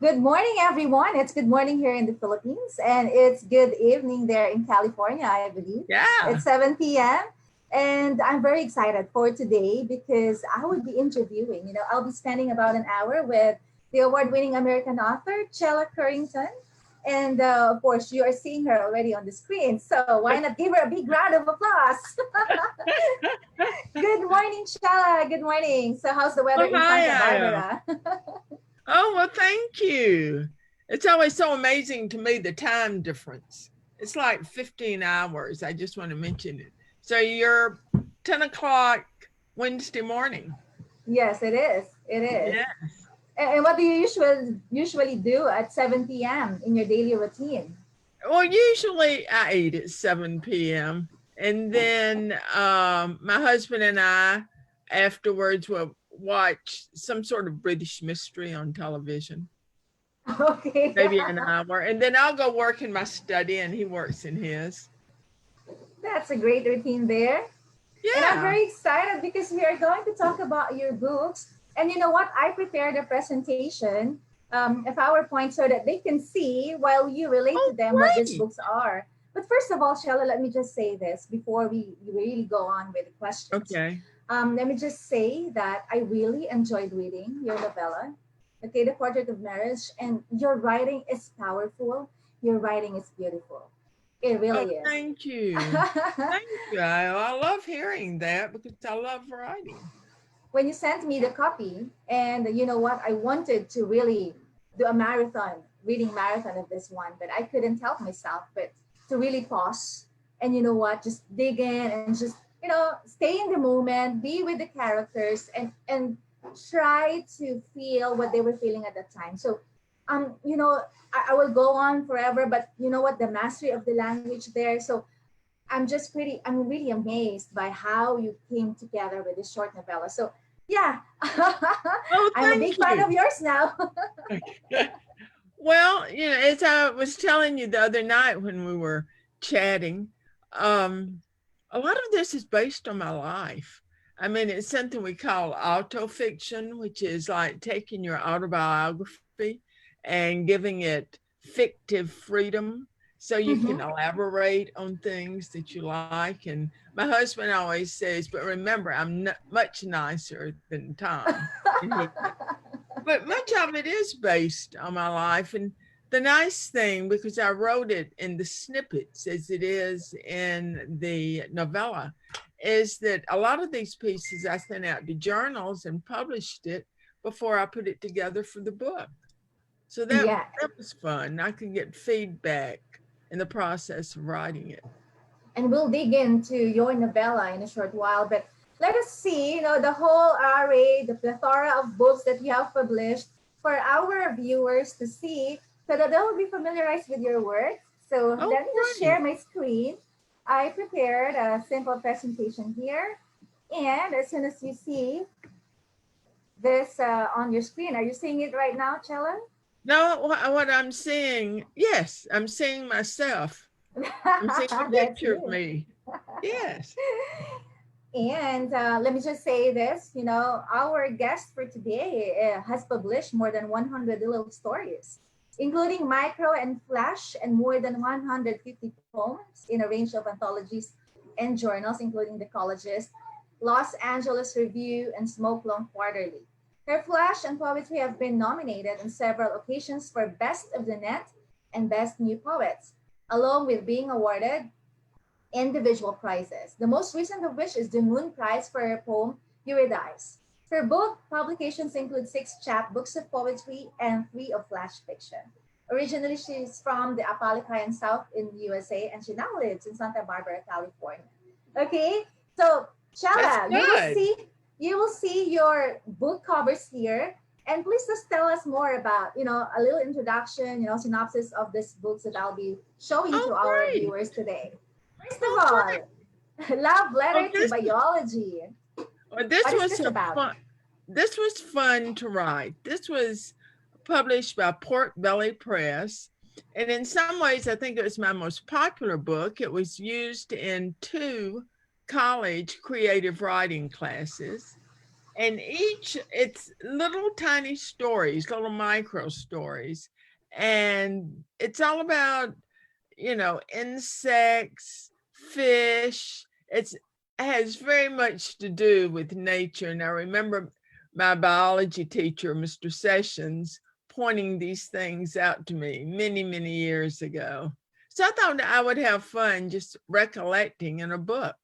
Good morning, everyone. It's good morning here in the Philippines, and it's good evening there in California, I believe. Yeah. It's 7 p.m., and I'm very excited for today because I would be interviewing. I'll be spending about an hour with the award winning American author, Chella Courington. And of course, you are seeing her already on the screen. So why not give her a big round of applause? Good morning, Chella. Good morning. So, how's the weather Oh, in hi, Santa Aya. Barbara? Oh, well, thank you. It's always so amazing to me, the time difference. It's like 15 hours. I just want to mention it. So you're 10 o'clock Wednesday morning. Yes, it is. It is. Yeah. And what do you usually do at 7 p.m. in your daily routine? Well, usually I eat at 7 p.m. And then my husband and I afterwards will watch some sort of British mystery on television. Okay. Maybe an hour. And then I'll go work in my study and he works in his. That's a great routine there. And I'm Yeah. very excited because we are going to talk about your books. And you know what? I prepared a presentation, a PowerPoint, so that they can see while you relate to Oh, them what these great. books are. But first of all, Shella, let me just say this before we really go on with the questions. Okay. Let me just say that I really enjoyed reading your novella, okay, The Portrait of Marriage, and your writing is powerful. Your writing is beautiful. It Oh, really is. thank you. Thank you. I love hearing that because I love writing. When you sent me the copy, and you know what, I wanted to really do a marathon, reading marathon of this one, but I couldn't help myself but to really pause and you know what, just dig in and just stay in the moment, be with the characters, and try to feel what they were feeling at that time. So I will go on forever, but you know what, the mastery of the language there. So I'm really amazed by how you came together with this short novella. So yeah, Oh, I'm a big thank fan you. of yours now. Well, as I was telling you the other night when we were chatting, um, a lot of this is based on my life. I mean, it's something we call autofiction, which is like taking your autobiography and giving it fictive freedom so you can Mhm. elaborate on things that you like. And my husband always says, but remember, I'm much nicer than Tom. And but much of it is based on my life. And the nice thing, because I wrote it in the snippets as it is in the novella, is that a lot of these pieces I sent out to journals and published it before I put it together for the book. So that Yeah, that was fun. I could get feedback in the process of writing it. and we'll dig into your novella in a short while. But let us see, the whole array, the plethora of books that you have published for our viewers to see, so that they'll be familiarized with your work. So Oh, let me just share great. my screen. I prepared a simple presentation here. And as soon as you see this on your screen, are you seeing it right now, Chellen? No, what I'm seeing, yes, I'm seeing myself. I'm seeing a That's picture of you. me. Yes. And let me just say this, our guest for today has published more than 100 little stories, including micro and flash, and more than 150 poems in a range of anthologies and journals, including The Collegist, Los Angeles Review, and Smoke Long Quarterly. Her flash and poetry have been nominated on several occasions for Best of the Net and Best New Poets, along with being awarded individual prizes, the most recent of which is the Moon Prize for her poem Eurydice. Her book publications include six chapbooks of poetry and three of flash fiction. Originally, she's from the Apalikayan South in the USA, and she now lives in Santa Barbara, California. Okay, so That's Shala, good. you will see your book covers here, and please just tell us more about a little introduction, synopsis of these books that I'll be showing Oh, to our great. viewers today. First of Oh, great. all, Love Well, Letter to Biology. this What is was this a about? fun. This was fun to write. This was published by Pork Belly Press, and in some ways, I think it was my most popular book. It was used in two college creative writing classes. And it's little tiny stories, little micro stories. And it's all about, insects, fish. It has very much to do with nature. And I remember my biology teacher, Mr. Sessions, pointing these things out to me many, many years ago. So I thought I would have fun just recollecting in a book.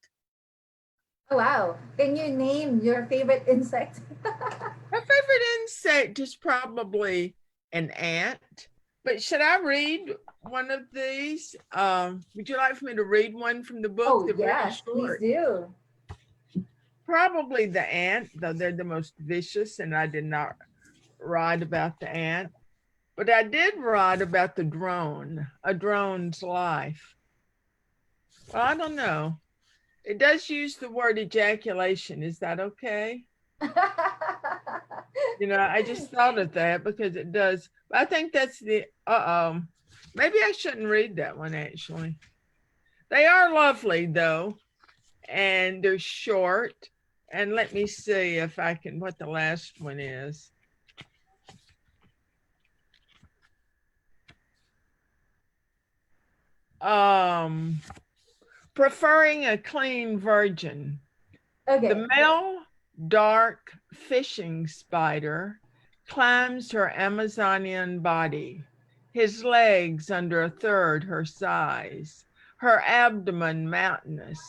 Oh, wow. Can you name your favorite insect? My favorite insect is probably an ant. But should I read one of these? Would you like for me to read one from the book? Oh, They're very yes, please short. do. Probably the ant, though they're the most vicious, and I did not write about the ant. But I did write about the drone, a drone's life. Well, I don't know. It does use the word ejaculation. Is that okay? I just thought of that because it does. But I think that's maybe I shouldn't read that one actually. They are lovely though, and they're short. And let me see if I can, what the last one is. Um, Preferring a clean virgin. Okay. The male dark fishing spider climbs her Amazonian body, his legs under a third her size, her abdomen mountainous,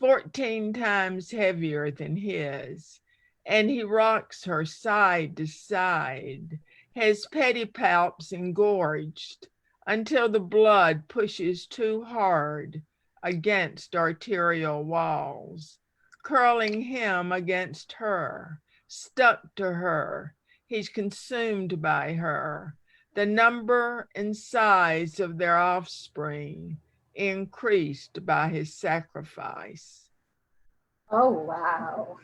14 times heavier than his, and he rocks her side to side, his pedipalps engorged until the blood pushes too hard against arterial walls, curling him against her, stuck to her. He's consumed by her. The number and size of their offspring increased by his sacrifice. Oh, wow.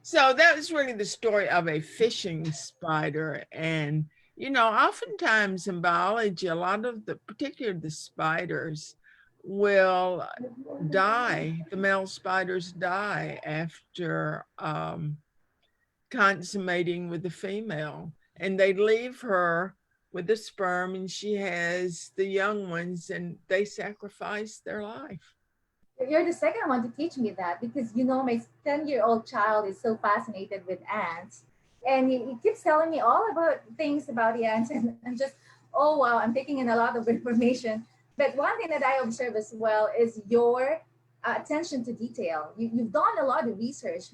So that was really the story of a fishing spider. And, oftentimes in biology, a lot of particularly the spiders, will die. The male spiders die after consummating with the female, and they leave her with the sperm, and she has the young ones, and they sacrifice their life. You're the second one to teach me that because my 10-year-old child is so fascinated with ants. And he keeps telling me all about things about the ants. And I'm just, oh, wow, I'm taking in a lot of information. But one thing that I observe as well is your attention to detail. You've done a lot of research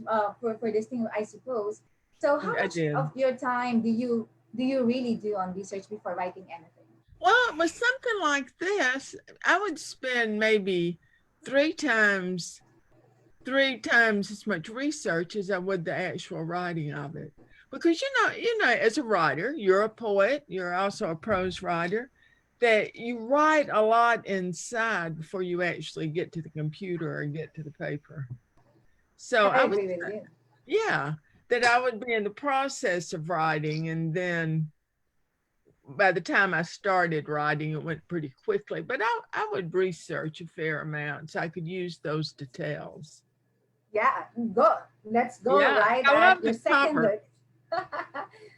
for this thing, I suppose. So how I much did. of your time do you really do on research before writing anything? Well, with something like this, I would spend maybe three times three times as much research as I would the actual writing of it. Because as a writer, you're a poet, you're also a prose writer, that you write a lot inside before you actually get to the computer or get to the paper. So I I would, agree with you. yeah, that I would be in the process of writing, and then by the time I started writing, it went pretty quickly. But I would research a fair amount so I could use those details. Yeah, go. Let's go Yeah, right I at love your the second cover. book.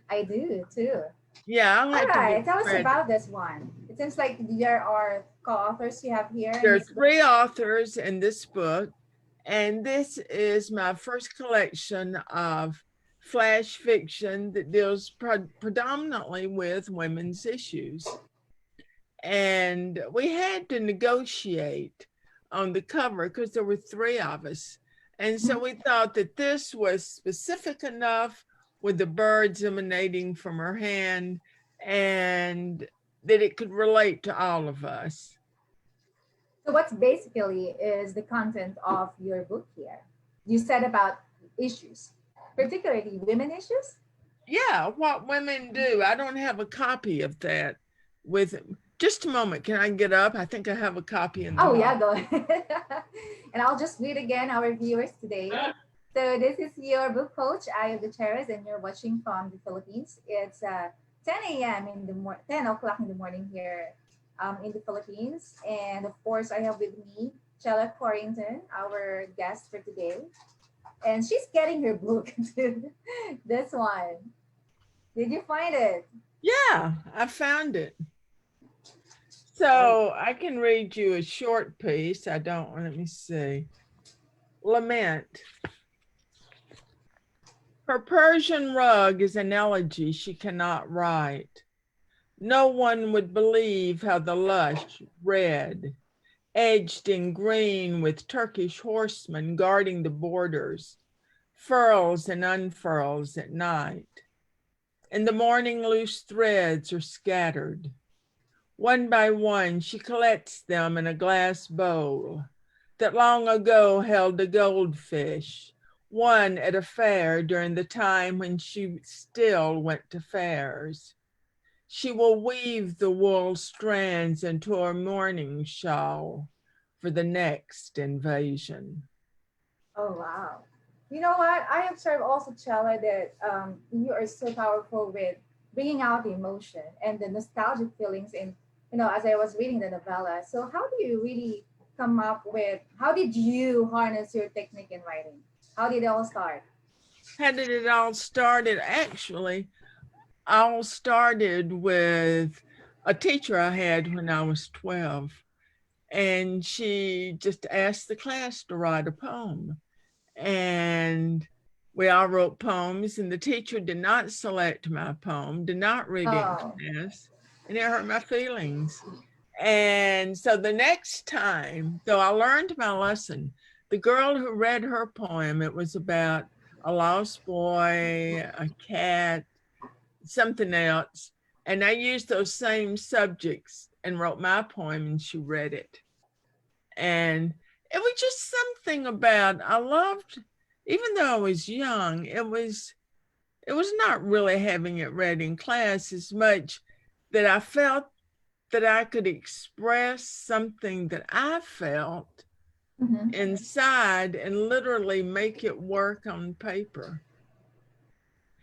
I do too. Yeah, I All like to give right, tell us credit. about this one. It seems like there are co-authors you have here in There are this book. three authors in this book, and this is my first collection of flash fiction that deals predominantly with women's issues. And we had to negotiate on the cover because there were three of us. And so we thought that this was specific enough with the birds emanating from her hand and that it could relate to all of us. So what's basically is the content of your book here? You said about issues, particularly women issues. Yeah, what women do. I don't have a copy of that with just a moment. Can I get up? I think I have a copy in the Oh hall. yeah, go ahead. And I'll just read again our viewers today. So this is your book coach, Ayo Gutierrez, and you're watching from the Philippines. It's 10 a.m. 10 o'clock in the morning here in the Philippines. And of course, I have with me Chella Courington, our guest for today. And she's getting her book to this one. Did you find it? Yeah, I found it. Oh, So I can read you a short piece. I don't, let me see. Lament. Her Persian rug is an elegy she cannot write. No one would believe how the lush red, edged in green with Turkish horsemen guarding the borders, furls and unfurls at night. In the morning, loose threads are scattered. One by one, she collects them in a glass bowl that long ago held a goldfish, won at a fair during the time when she still went to fairs. She will weave the wool strands into her mourning shawl for the next invasion. oh wow. You know what? I observe also, Chella, that you are so powerful with bringing out the emotion and the nostalgic feelings in, as I was reading the novella. So how do you really come up with, how did you harness your technique in writing? How did it all start? How did it all started? Actually, all started with a teacher I had when I was 12. And she just asked the class to write a poem. And we all wrote poems, and the teacher did not select my poem, did not read it in Oh, class, and it hurt my feelings. And so the next time, though I learned my lesson, the girl who read her poem, it was about a lost boy, a cat, something else. And I used those same subjects and wrote my poem, and she read it. And it was just something about, I loved, even though I was young, it was not really having it read in class as much that I felt that I could express something that I felt mm-hmm. inside and literally make it work on paper.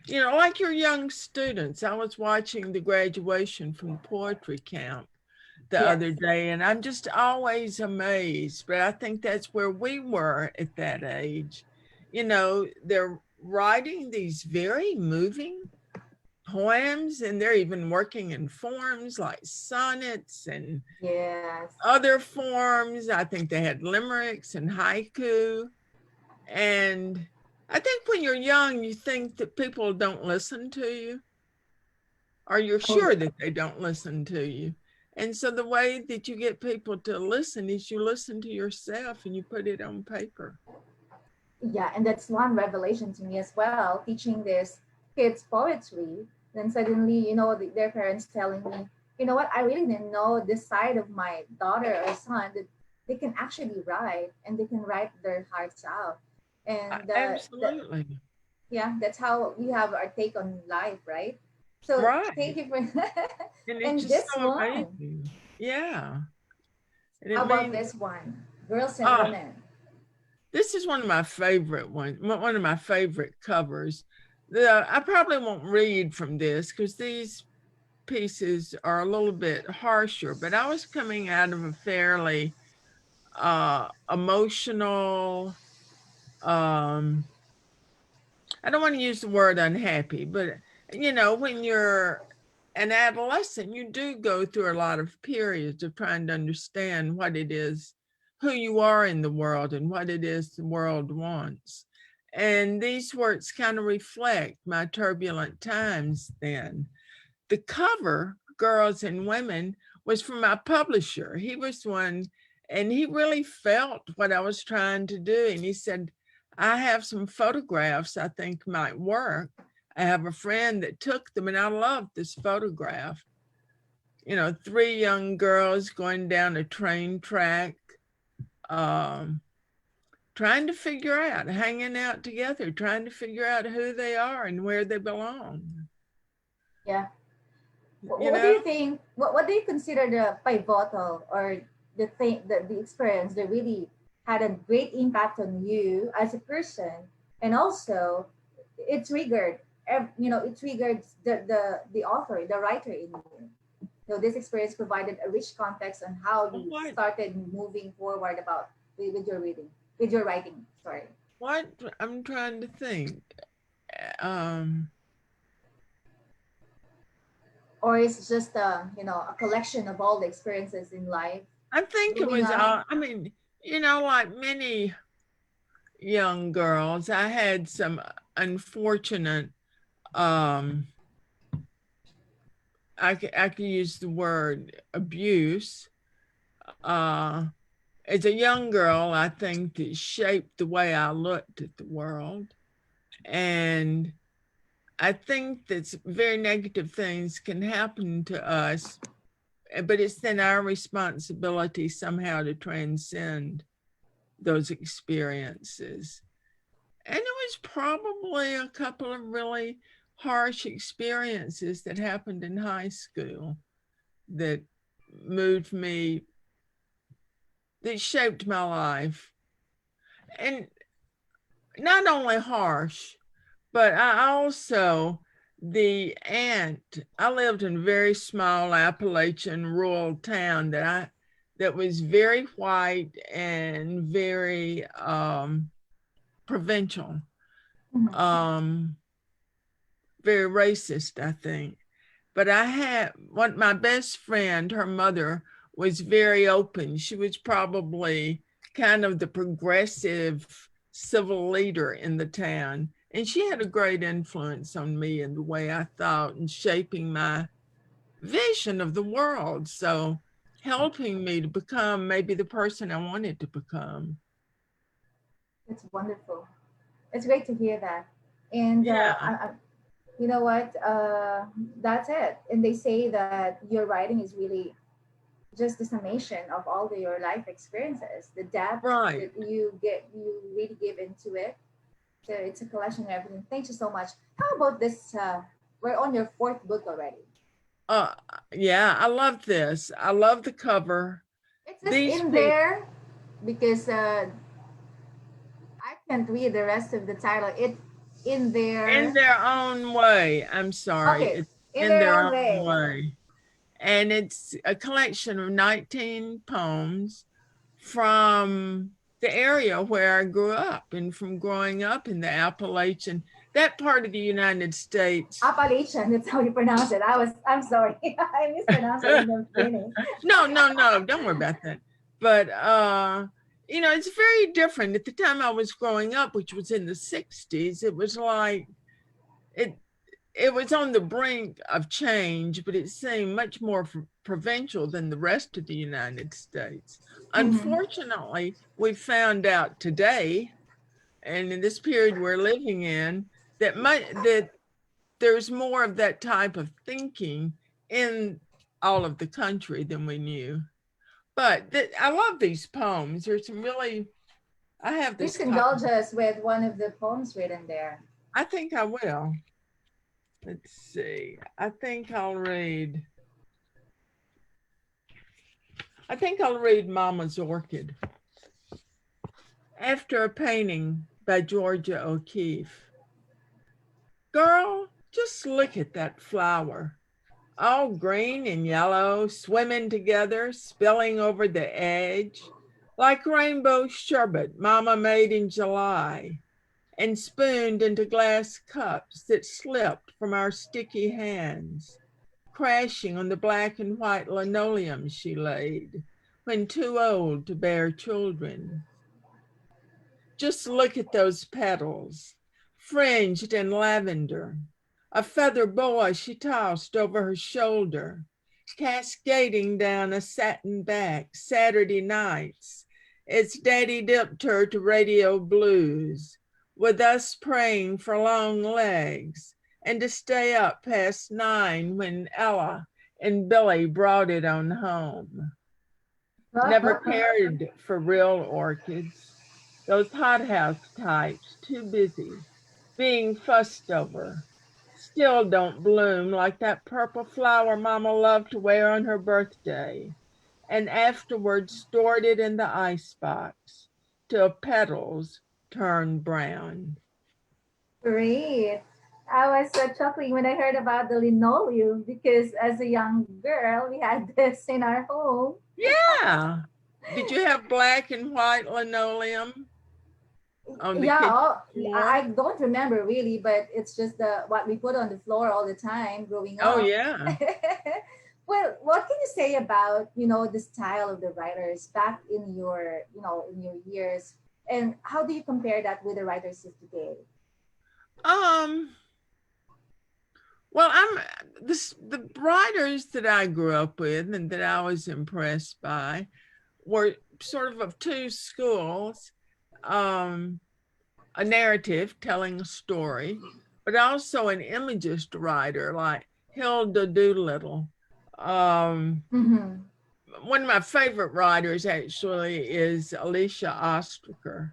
Like your young students. I was watching the graduation from the poetry camp the Yes. other day, and I'm just always amazed. But I think that's where we were at that age. They're writing these very moving poems, and they're even working in forms like sonnets and Yes. other forms. I think they had limericks and haiku. And I think when you're young, you think that people don't listen to you, or you're Oh, sure that they don't listen to you. And so the way that you get people to listen is you listen to yourself and you put it on paper. yeah, and that's one revelation to me as well, teaching this kids poetry. Then suddenly, their parents telling me, you know what, I really didn't know this side of my daughter or son, that they can actually write and they can write their hearts out. And Absolutely. yeah, that's how we have our take on life, right? So thank Right. you for And it's and just this so one. amazing. Yeah. And How it about means, this one? Girls and ah, women. this is one of my favorite one of my favorite covers. I probably won't read from this because these pieces are a little bit harsher, but I was coming out of a fairly emotional, um, I don't want to use the word unhappy, but when you're an adolescent, you do go through a lot of periods of trying to understand what it is, who you are in the world, and what it is the world wants. And these works kind of reflect my turbulent times then. The cover, Girls and Women, was from my publisher. He was one, and he really felt what I was trying to do. And he said, I have some photographs I think might work. I have a friend that took them, and I love this photograph. Three young girls going down a train track, um, trying to figure out, hanging out together, trying to figure out who they are and where they belong. Yeah. You What do know? you think? What do you consider the pivotal or the thing, the experience that really had a great impact on you as a person, and also it triggered, it triggered the author, the writer in you. So this experience provided a rich context on how you What started moving forward about with your reading, with your writing. Sorry. What I'm trying to think. Um, Or it's just a collection of all the experiences in life I think it growing was up? I mean, like many young girls, I had some unfortunate um I could use the word abuse. Uh as a young girl, I think that shaped the way I looked at the world. And I think that very negative things can happen to us, but it's then our responsibility somehow to transcend those experiences. And it was probably a couple of really harsh experiences that happened in high school that moved me, that shaped my life. And not only harsh, but I also, I lived in a very small Appalachian rural town that was very white and very provincial, Mhm. um, very racist, I think. But I had my best friend, her mother was very open. She was probably kind of the progressive civil leader in the town. And she had a great influence on me and the way I thought and shaping my vision of the world. So helping me to become maybe the person I wanted to become. It's wonderful. It's great to hear that. And Yeah, you know what? That's it. And they say that your writing is really just the summation of all your life experiences, the depth right. that you really give into it. So it's a collection of everything. Thank you so much. How about this? We're on your fourth book already. Uh, yeah, I love this. I love the cover. It's just These in people there because I can't read the rest of the title. It's in in there. their own way. I'm sorry. Okay, It's in in their their own own way. way. And it's a collection of 19 poems from the area where I grew up and from growing up in the Appalachian, that part of the United States. Appalachian, that's how you pronounce it. I'm sorry. I mispronounced it in the beginning. No, don't worry about that. But it's very different. At the time I was growing up, which was in the 60s, it was like it it was on the brink of change, but it seemed much more provincial than the rest of the United States. Mhm. Unfortunately, we found out today, and in this period we're living in, that there's more of that type of thinking in all of the country than we knew. But I love these poems. There's some really, I have Please this copy. indulge us with one of the poems written there. I think I will. Let's see. I think I'll read Mama's Orchid. After a painting by Georgia O'Keeffe. Girl, just look at that flower. All green and yellow, swimming together, spilling over the edge, like rainbow sherbet Mama made in July and spooned into glass cups that slipped from our sticky hands, crashing on the black and white linoleum she laid when too old to bear children. Just look at those petals, fringed in lavender. A feather boa she tossed over her shoulder, cascading down a satin back Saturday nights as Daddy dipped her to radio blues, with us praying for long legs and to stay up past 9 when Ella and Billy brought it on home. Never cared for real orchids. Those hothouse types, too busy, being fussed over, still don't bloom like that purple flower Mama loved to wear on her birthday, and afterwards stored it in the icebox till petals turned brown. Great. I was chuckling when I heard about the linoleum because as a young girl, we had this in our home. Yeah. Did you have black and white linoleum? on the Yeah, kitchen I floor? don't remember really, but it's just the what we put on the floor all the time growing Oh, up. yeah. Well, what can you say about, the style of the writers back in your, in your years, and how do you compare that with the writers of today? Um, well, the writers that I grew up with and that I was impressed by were sort of two schools. Um, a narrative telling a story, but also an imagist writer like Hilda Doolittle. Um, Mm-hmm. One of my favorite writers actually is Alicia Ostraker,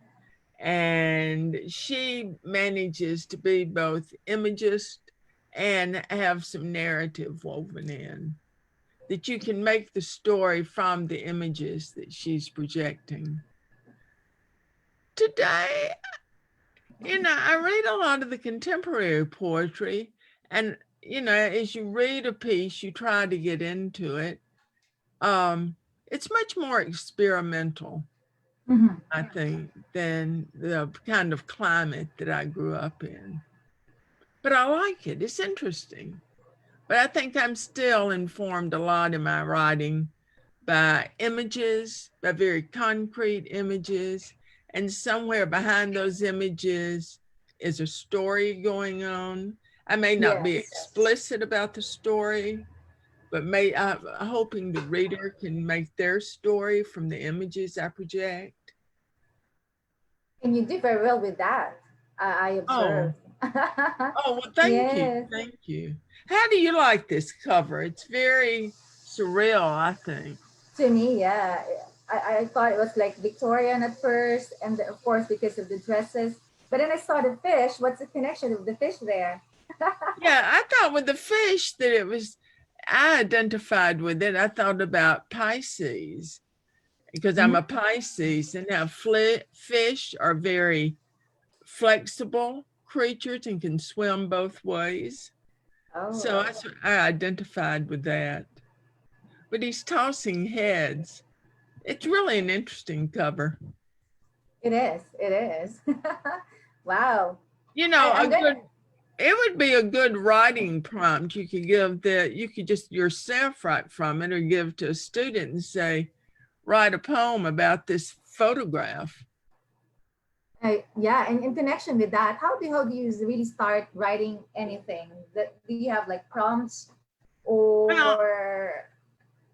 and she manages to be both imagist and have some narrative woven in that you can make the story from the images that she's projecting. Today, I read a lot of the contemporary poetry, and as you read a piece, you try to get into it. It's much more experimental, Mm-hmm. I think, than the kind of climate that I grew up in. But I like it. It's interesting. But I think I'm still informed a lot in my writing by images, by very concrete images. And somewhere behind those images is a story going on. I may not be Yes. explicit about the story, but I'm hoping the reader can make their story from the images I project. And you do very well with that. I Oh, observed. well, thank you. Yes. Thank you. How do you like this cover? It's very surreal, I think. To me, yeah. I thought it was like Victorian at first, and of course, because of the dresses. But then I saw the fish. What's the connection of the fish there? Yeah, I thought with the fish that I identified with it. I thought about Pisces because I'm Mhm. a Pisces, and now fish are very flexible creatures and can swim both ways. So Oh, I identified with that. But he's tossing heads. It's really an interesting cover. it is. It is. Wow. A I'm gonna. good it would be a good writing prompt you could give that you could just yourself write from it or give to a student and say, write a poem about this photograph. Yeah, and in connection with that, how do you really start writing anything? Do you have like prompts, Well, or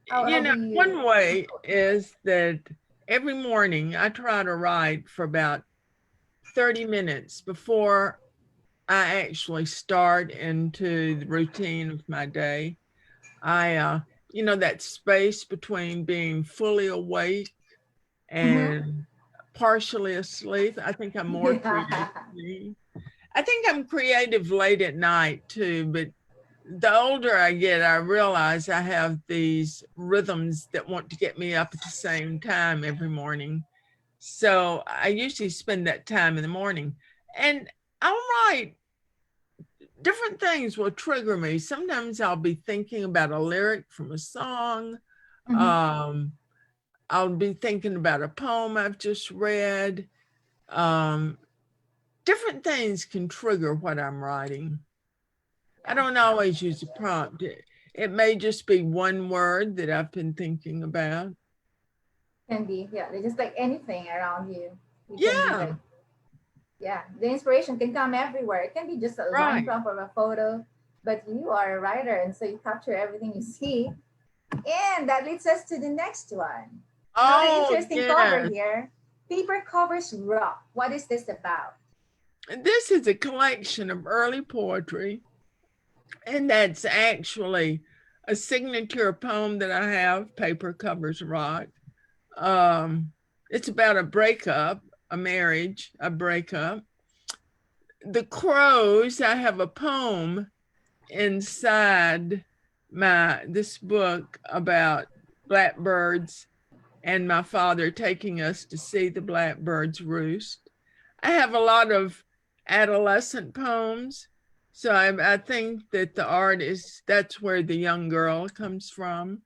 how do you? one way is that every morning I try to write for about 30 minutes before I actually start into the routine of my day. That space between being fully awake Mhm. and partially asleep. I think I'm more creative. Yeah. I think I'm creative late at night too, but the older I get, I realize I have these rhythms that want to get me up at the same time every morning. So I usually spend that time in the morning. And I'll write different things will trigger me. Sometimes I'll be thinking about a lyric from a song. Mhm. Um, I'll be thinking about a poem I've just read. Um, Different things can trigger what I'm writing. I Yeah. don't always use a prompt. It may just be one word that I've been thinking about. Can be, yeah. They're just like anything around you. You can be Yeah, like, yeah. The inspiration can come everywhere. It can be just a line right. prompt or a photo, but you are a writer, and so you capture everything you see. And that leads us to the next one. Another Oh, interesting cover yes. here. Paper covers rock. What is this about? This is a collection of early poetry, and that's actually a signature poem that I have, Paper Covers Rock. Um, it's about a breakup, a marriage, a breakup. The crows, I have a poem inside this book about blackbirds and my father taking us to see the blackbirds roost. I have a lot of adolescent poems. So I think that the art that's where the young girl comes from.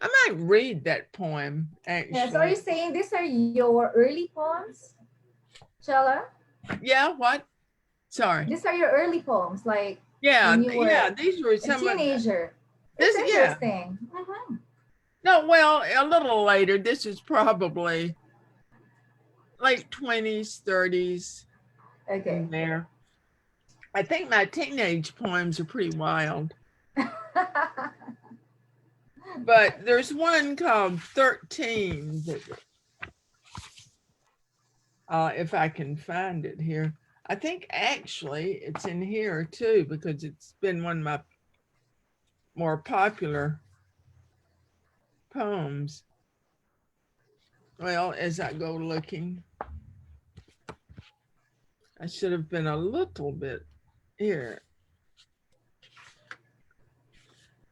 I might read that poem Yeah, so are you actually. saying these are your early poems? Chella, Yeah, what? Sorry. these are your early poems, like Yeah, when you yeah, were these were a some of the, teenager. It's this, yeah. interesting. Mhm. No, well, a little later. This is probably late 20s, 30s Okay. in there. I think my teenage poems are pretty wild. But there's one called 13 that, if I can find it here. I think actually it's in here too, because it's been one of my more popular poems. Well, as I go looking, I should have been a little bit here.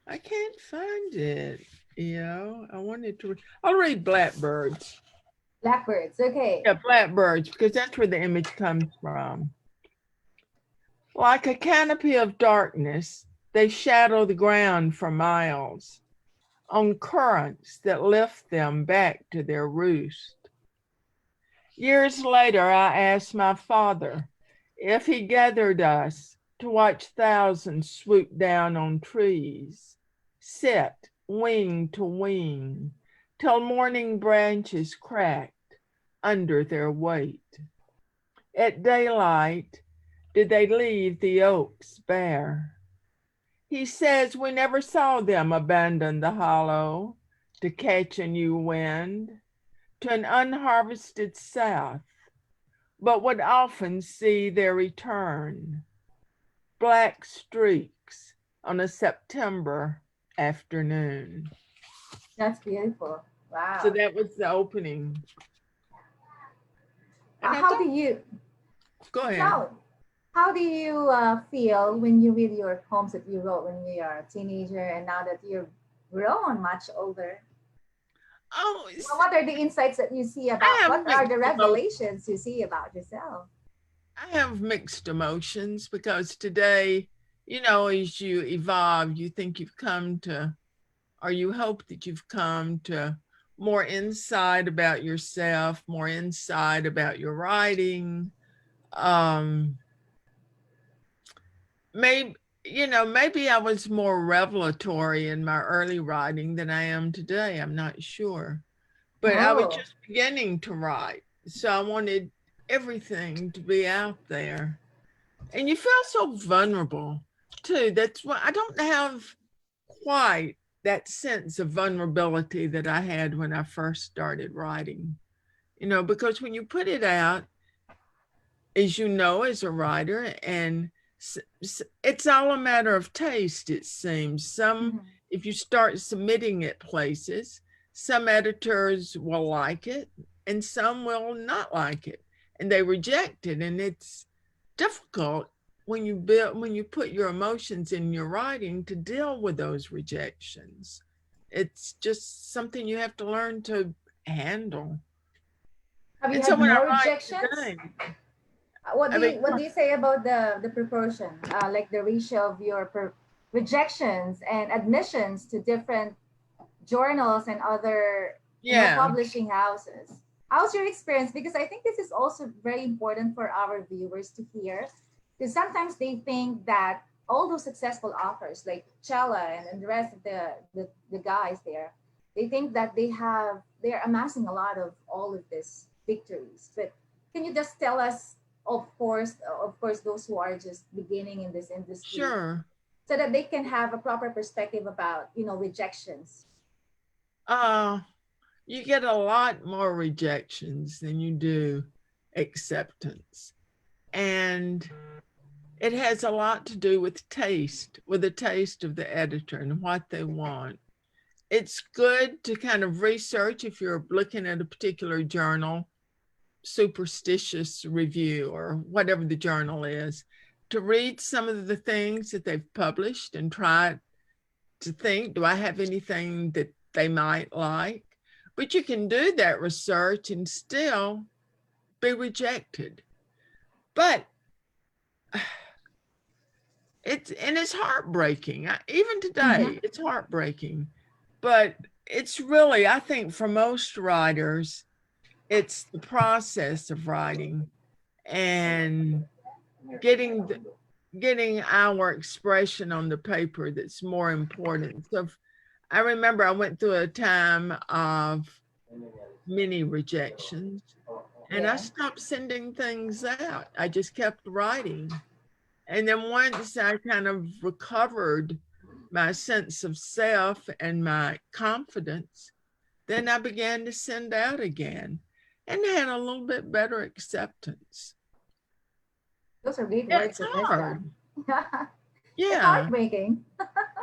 I can't find it. I wanted to, I'll read Blackbirds. Blackbirds. Okay. Yeah, Blackbirds, because that's where the image comes from. Like a canopy of darkness, they shadow the ground for miles on currents that lift them back to their roost. Years later, I asked my father if he gathered us to watch thousands swoop down on trees, sit wing to wing, till morning branches cracked under their weight. At daylight, did they leave the oaks bare? He says we never saw them abandon the hollow to catch a new wind to an unharvested south, but would often see their return, black streaks on a September afternoon. That's beautiful. So Wow. that was the opening. And I How thought, do you go ahead. how how do you feel when you read your poems that you wrote when you are a teenager and now that you're grown much older? Oh, Well, what are the insights that you see I about? have What are the mixed emotions. revelations you see about yourself? I have mixed emotions because today, as you evolve, you think you've come to, or you hope that you've come to more insight about yourself, more insight about your writing. Um, maybe I was more revelatory in my early writing than I am today. I'm not sure. But I was Oh, just beginning to write. So I wanted everything to be out there. And you feel so vulnerable too. That's why I don't have quite that sense of vulnerability that I had when I first started writing, because when you put it out, as you know, as a writer, and it's all a matter of taste, it seems. mhm. If you start submitting it places, some editors will like it and some will not like it and they reject it. And it's difficult when you put your emotions in your writing to deal with those rejections. It's just something you have to learn to handle. Have you And so had when more I write rejections? today, What I do mean, you say about the proportion, like the ratio of your rejections and admissions to different journals and other yeah, publishing houses? How's your experience? Because I think this is also very important for our viewers to hear, because sometimes they think that all those successful authors like Chella and the rest of the guys there, they think that they're amassing a lot of all of these victories. But can you just tell us, of course, those who are just beginning in this industry, sure. so that they can have a proper perspective about rejections? Uh, you get a lot more rejections than you do acceptance. And it has a lot to do with taste, with the taste of the editor and what they want. It's good to kind of research if you're looking at a particular journal, superstitious review or whatever the journal is, to read some of the things that they've published and try to think, do I have anything that they might like? But you can do that research and still be rejected. But it's heartbreaking. Even Mm-hmm. today, it's heartbreaking. But it's really, I think for most writers, it's the process of writing and getting getting our expression on the paper that's more important. So I remember I went through a time of many rejections and I Yeah. stopped sending things out. I just kept writing. And then once I kind of recovered my sense of self and my confidence, then I began to send out again and had a little bit better acceptance. Those are great It's words of hard. wisdom. It's Yeah, heartbreaking.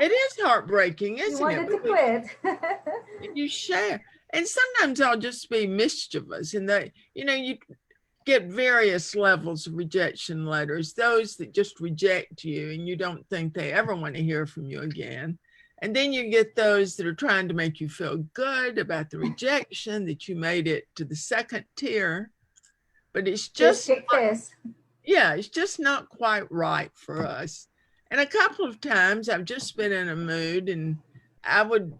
it is heartbreaking, You isn't it? wanted to Because quit. you share. And sometimes I'll just be mischievous and that, you get various levels of rejection letters, those that just reject you and you don't think they ever want to hear from you again. And then you get those that are trying to make you feel good about the rejection, that you made it to the second tier. But it's Kiss, just, kick, kiss. yeah, it's just not quite right for us. And a couple of times I've just been in a mood and I would,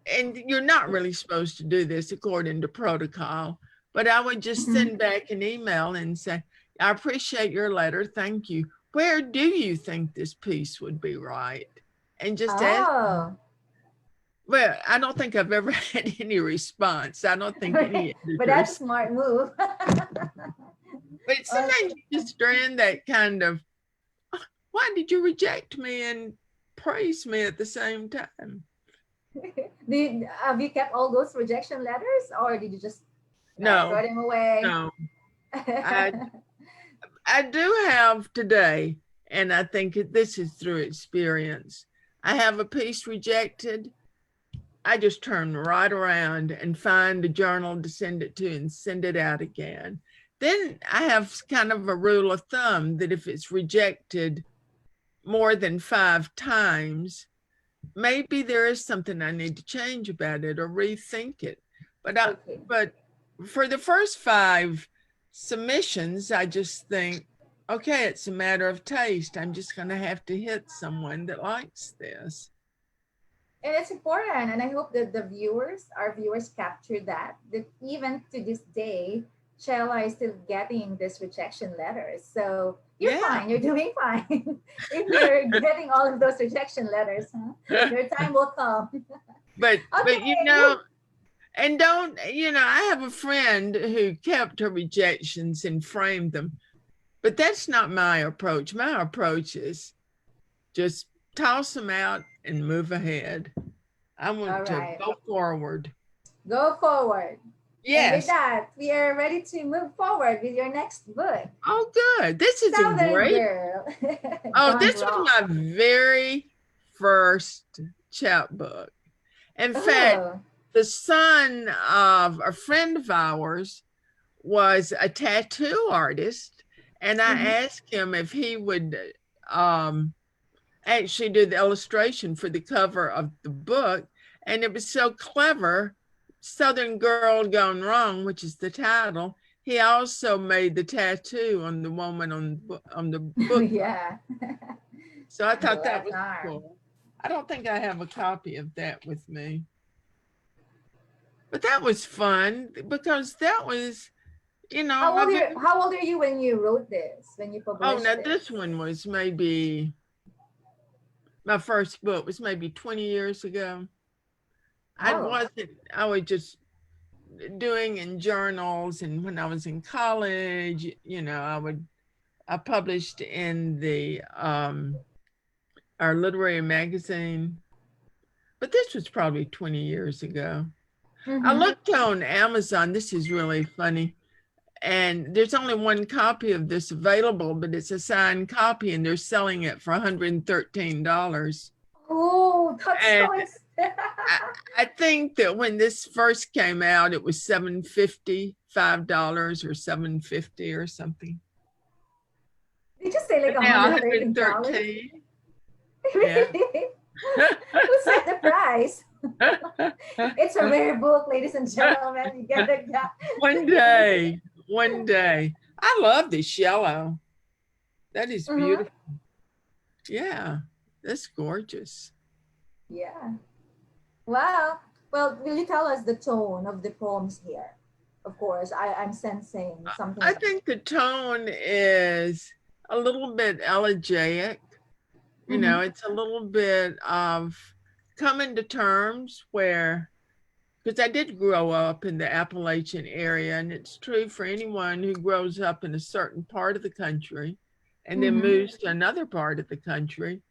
and you're not really supposed to do this according to protocol, but I would just Mhm. send back an email and say, I appreciate your letter. Thank you. Where do you think this piece would be right? And just ask. Oh. Well, I don't think I've ever had any response. I don't think any But that's a editors, smart move. but sometimes Okay. you just strand that kind of, why did you reject me and praise me at the same time? Have you kept all those rejection letters or did you just No, throw them away? no. I I do have today, and I think this is through experience. I have a piece rejected. I just turn right around and find a journal to send it to and send it out again. Then I have kind of a rule of thumb that if it's rejected more than 5 times, maybe there is something I need to change about it or rethink it. But Okay. but for the first 5 submissions, I just think, okay, it's a matter of taste. I'm just going to have to hit someone that likes this. And it's important, and I hope that our viewers, capture that even to this day, Chella is still getting this rejection letters. So you're Yeah. fine. You're doing fine. If you're getting all of those rejection letters, huh? Your time will come. but Okay. and don't, I have a friend who kept her rejections and framed them. But that's not my approach. My approach is just toss them out and move ahead. I All want to right. go forward. Go forward. And with Yes. that, we are ready to move forward with your next book. Oh, good. This is a Southern great. Girl. Oh, Gone this was my wrong. very first chapbook. In fact, Oh. the son of a friend of ours was a tattoo artist, and I Mhm. asked him if he would actually do the illustration for the cover of the book, and it was so clever. Southern Girl Gone Wrong, which is the title. He also made the tattoo on the woman on the book. Yeah. So I The thought that left was arm. cool. I don't think I have a copy of that with me. But that was fun because that was, I've been, How old are you when you wrote this? When you oh, published now this? this one was maybe, my first book was maybe 20 years ago. Oh. I was just doing in journals, and when I was in college, I published in the our literary magazine, but this was probably 20 years ago. I Mm-hmm. looked on Amazon. This is really funny. And there's only one copy of this available, but it's a signed copy and they're selling it for $113. Oh, that's And so expensive. I, I think that when this first came out, it was $755 or $750 or something. Did you say like And now $113? 113. Yeah. Really? Who set the price? It's a rare book, ladies and gentlemen. You gotta get. One day, one day. I love this yellow. That is Mhm. beautiful. Yeah, that's gorgeous. Yeah. Wow. Well, will you tell us the tone of the poems here? of course. I'm sensing something I like think the tone is a little bit elegiac. You mm-hmm, know, it's a little bit of coming to terms where, because I did grow up in the Appalachian area, and it's true for anyone who grows up in a certain part of the country and then mm-hmm. moves to another part of the country.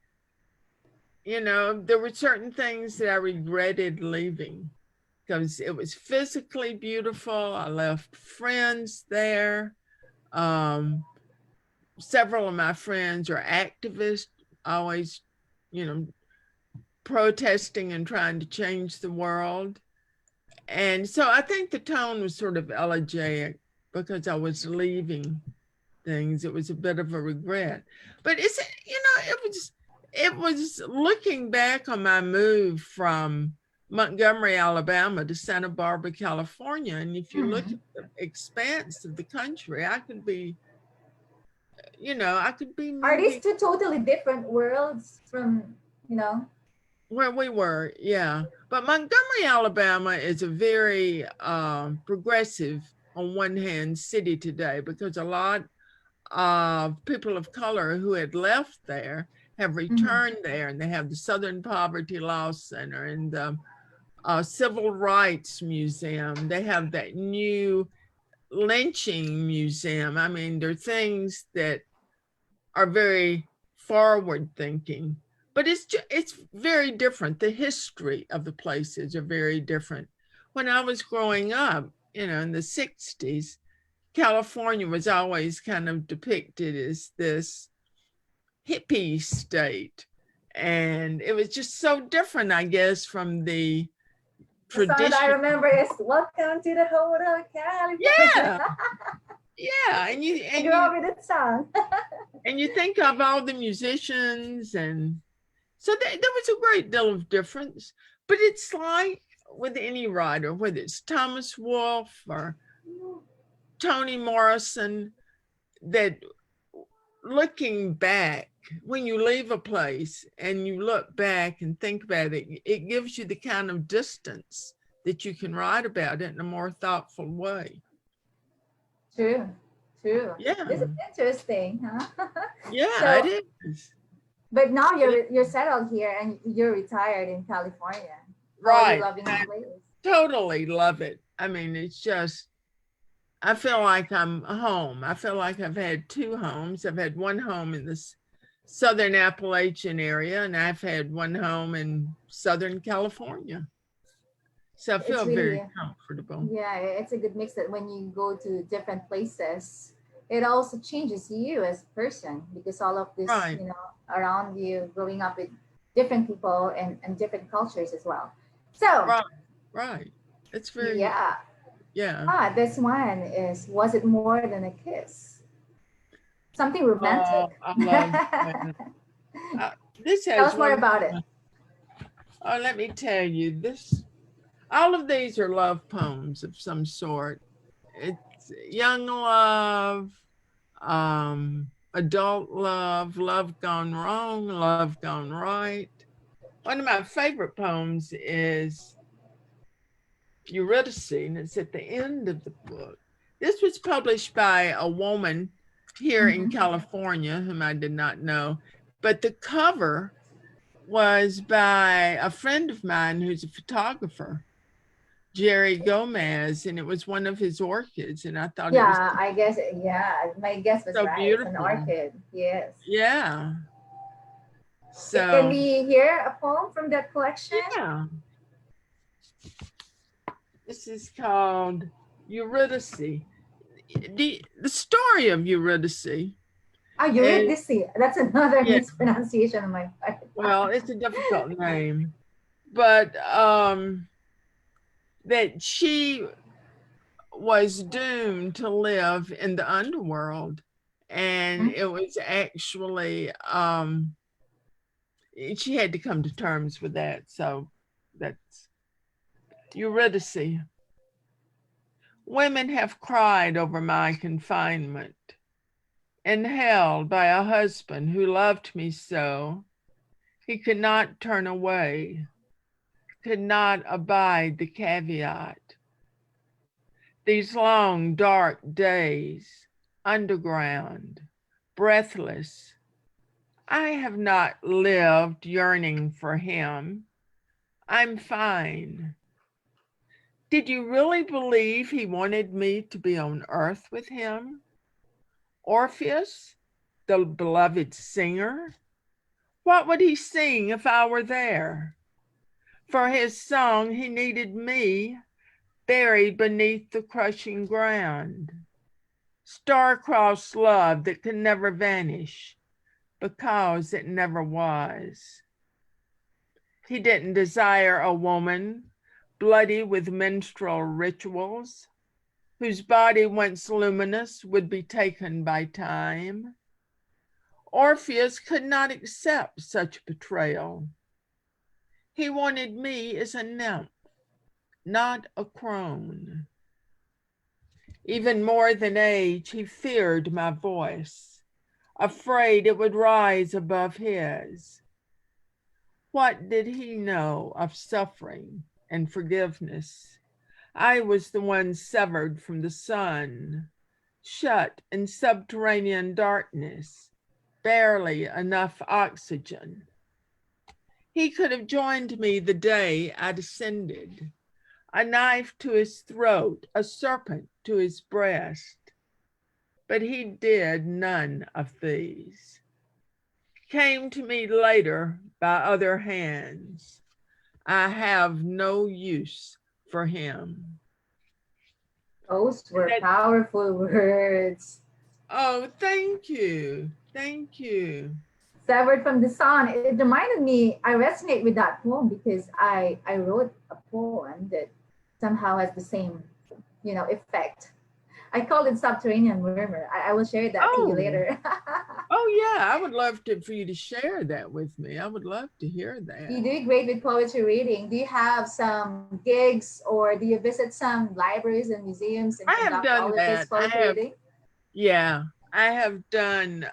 You know, there were certain things that I regretted leaving because it was physically beautiful. I left friends there. Um, Several of my friends are activists, always, you know, protesting and trying to change the world. And so I think the tone was sort of elegiac because I was leaving things. It was a bit of a regret. But it's, you know, it was looking back on my move from Montgomery, Alabama to Santa Barbara, California. And if you look Mm-hmm. at the expanse of the country, I could be, you know, I could be Are these moving two totally different worlds from, you know? where we were, yeah. But Montgomery, Alabama is a very progressive, on one hand, city today because a lot of people of color who had left there have Mm-hmm. returned there, and they have the Southern Poverty Law Center and the Civil Rights Museum. They have that new lynching museum. I mean, there are things that are very forward thinking, but it's very different. The history of the places are very different. When I was growing up, you know, in the 60s, California was always kind of depicted as this hippie state. And it was just so different, I guess, from the The song that I tradition. remember is "Welcome to the Hotel California." Yeah, yeah. I grew up with that song. And you think of all the musicians, and so there was a great deal of difference. But it's like with any writer, whether it's Thomas Wolfe or Toni Morrison, that looking back, when you leave a place and you look back and think about it, it gives you the kind of distance that you can write about it in a more thoughtful way. True, true. Yeah, This is interesting, huh? yeah, So, it is. but now It is. you're settled here and you're retired in California. How are you Right. loving the I place? totally love it. I mean, it's just, I feel like I'm home. I feel like I've had two homes. I've had one home in this Southern Appalachian area, and I've had one home in Southern California. So I It's feel very really, comfortable. yeah, it's a good mix that when you go to different places, it also changes you as a person because all of this, Right, around you, growing up with different people and different cultures as well. So, right, right. It's very, yeah, yeah. this one is Was It More Than a Kiss? Something Oh, romantic. I love Tell that. This has us more one of about it. my, oh, let me tell you, this, all of these are love poems of some sort. It's young love, adult love, love gone wrong, love gone right. One of my favorite poems is Eurydice, and it's at the end of the book. This was published by a woman here in Mhm. California whom I did not know, but the cover was by a friend of mine who's a photographer, Jerry Gomez, and it was one of his orchids, and I thought it was Yeah, I guess, yeah, my guess was so right. It's an beautiful. orchid. Yes. Yeah. Can So, we hear a poem from that collection? yeah, this is called Eurydice. The story of Eurydice Ah, is, Eurydice. That's another yeah, mispronunciation of my part. well, it's a difficult name, but that she was doomed to live in the underworld. And Mhm. it was actually, she had to come to terms with that. So that's Eurydice. Women have cried over my confinement and held by a husband who loved me so he could not turn away, could not abide the caveat. These long, dark days, underground, breathless, I have not lived yearning for him. I'm fine. Did you really believe he wanted me to be on earth with him? Orpheus, the beloved singer? What would he sing if I were there? For his song, he needed me, buried beneath the crushing ground. Star-crossed love that can never vanish because it never was. He didn't desire a woman bloody with menstrual rituals, whose body once luminous would be taken by time. Orpheus could not accept such betrayal. He wanted me as a nymph, not a crone. Even more than age, he feared my voice, afraid it would rise above his. What did he know of suffering and forgiveness? I was the one severed from the sun, shut in subterranean darkness, barely enough oxygen. He could have joined me the day I descended, a knife to his throat, a serpent to his breast. But he did none of these. Came to me later by other hands. I have no use for him. Those were powerful words. Oh, thank you. Thank you. Severed from the sun. It reminded me, I resonate with that poem because I wrote a poem that somehow has the same, effect. I call it Subterranean Murmur. I will share that to you later. Oh yeah, I would love for you to share that with me. I would love to hear that. You do great with poetry reading. Do you have some gigs or do you visit some libraries and museums and I have conduct done all of that. this poetry reading? Yeah, I have done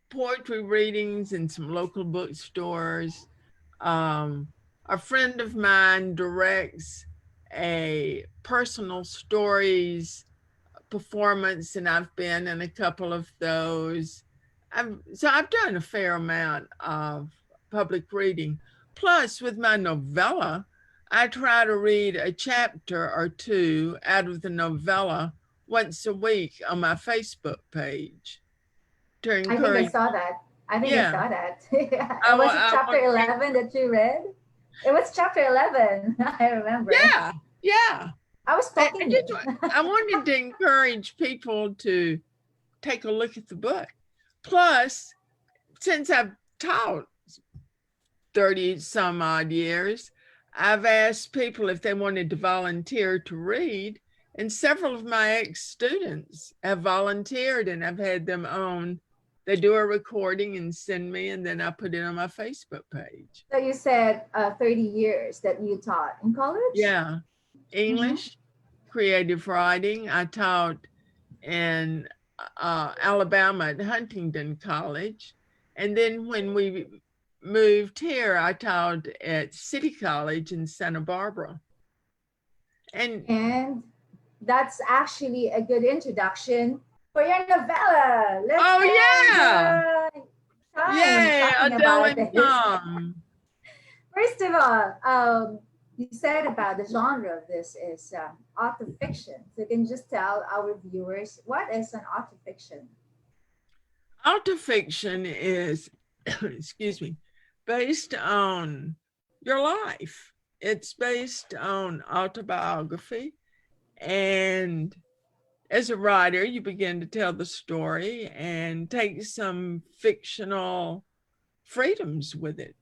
poetry readings in some local bookstores. A friend of mine directs a personal stories performance, and I've been in a couple of those. So I've done a fair amount of public reading. Plus, with my novella, I try to read a chapter or two out of the novella once a week on my Facebook page to I think I encourage. saw that. I think I Yeah, saw that. Was it chapter 11 that you read? It was chapter 11. I remember. yeah, yeah. I was stalking you. I wanted to encourage people to take a look at the book. Plus, since I've taught 30 some odd years, I've asked people if they wanted to volunteer to read, and several of my ex-students have volunteered, and I've had them on. They do a recording and send me, and then I put it on my Facebook page. So you said 30 years that you taught in college? Yeah. English, creative writing. I taught in Alabama at Huntington College. And then when we moved here, I taught at City College in Santa Barbara. And that's actually a good introduction for your novella. Let's Yay, Adele and Tom. First of all, you said about the genre of this is autofiction. So you can just tell our viewers, what is an autofiction? Autofiction is, excuse me, based on your life. It's based on autobiography. And as a writer, you begin to tell the story and take some fictional freedoms with it.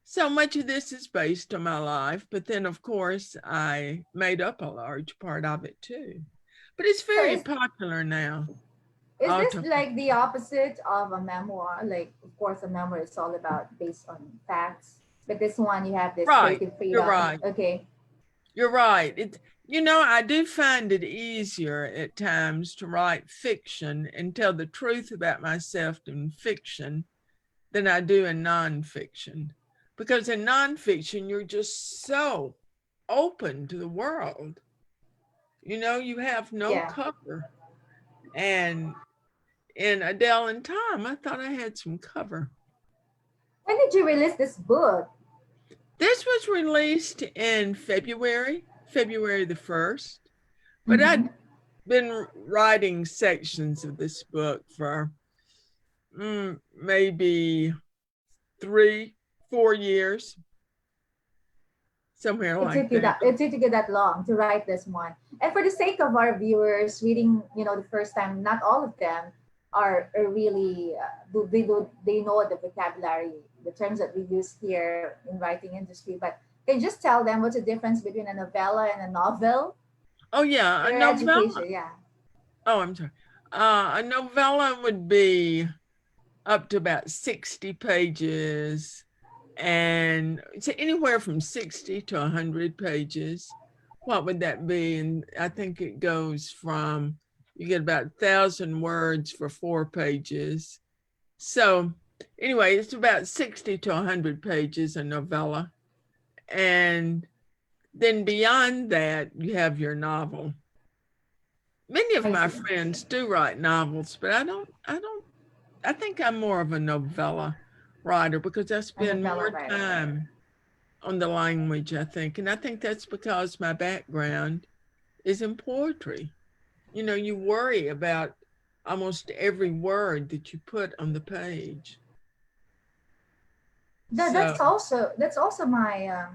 So much of this is based on my life, but then of course I made up a large part of it too. But it's very popular now. Is this like the opposite of a memoir? Like, of course, a memoir is all about based on facts, but this one you have this creative freedom. You're right. Okay. You're right. I do find it easier at times to write fiction and tell the truth about myself in fiction than I do in nonfiction. Because in nonfiction, you're just so open to the world. You know, you have no Yeah. cover. And in Adele and Time, I thought I had some cover. When did you release this book? This was released in February the 1st, but Mm-hmm. I'd been writing sections of this book for maybe 3, 4 years, somewhere like that. It took you that long to write this one. And for the sake of our viewers reading, the first time, not all of them are really they know the vocabulary, the terms that we use here in writing industry. But can you just tell them what's the difference between a novella and a novel Oh, yeah, for a your novella. education? Yeah. Oh, I'm sorry. A novella would be up to about 60 pages, and it's anywhere from 60 to 100 pages. What would that be? And I think it goes from, you get about 1,000 words for 4 pages. So anyway, it's about 60 to 100 pages, a novella. And then beyond that, you have your novel. Many of I my see. friends do write novels, but I think I'm more of a novella writer because I A spend novella more writer. time on the language, I think. And I think that's because my background is in poetry. You know, you worry about almost every word that you put on the page. So, That's also my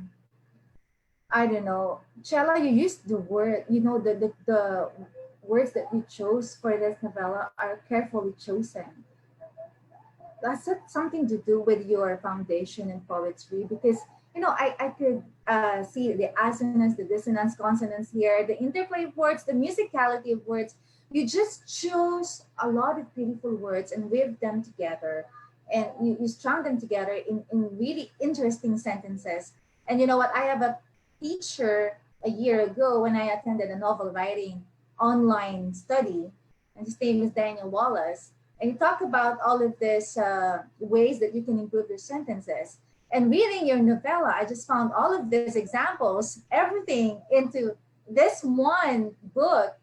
I don't know. Chella, you used the word, the words that you chose for this novella are carefully chosen. Does it something to do with your foundation in poetry? Because, I could see the assonance, the dissonance, consonants here, the interplay of words, the musicality of words. You just chose a lot of beautiful words and weaved them together. And you strung them together in really interesting sentences. And you know what? I have a teacher a year ago when I attended a novel writing online study, and his name is Daniel Wallace, and you talk about all of these ways that you can improve your sentences. And reading your novella, I just found all of these examples, everything into this one book.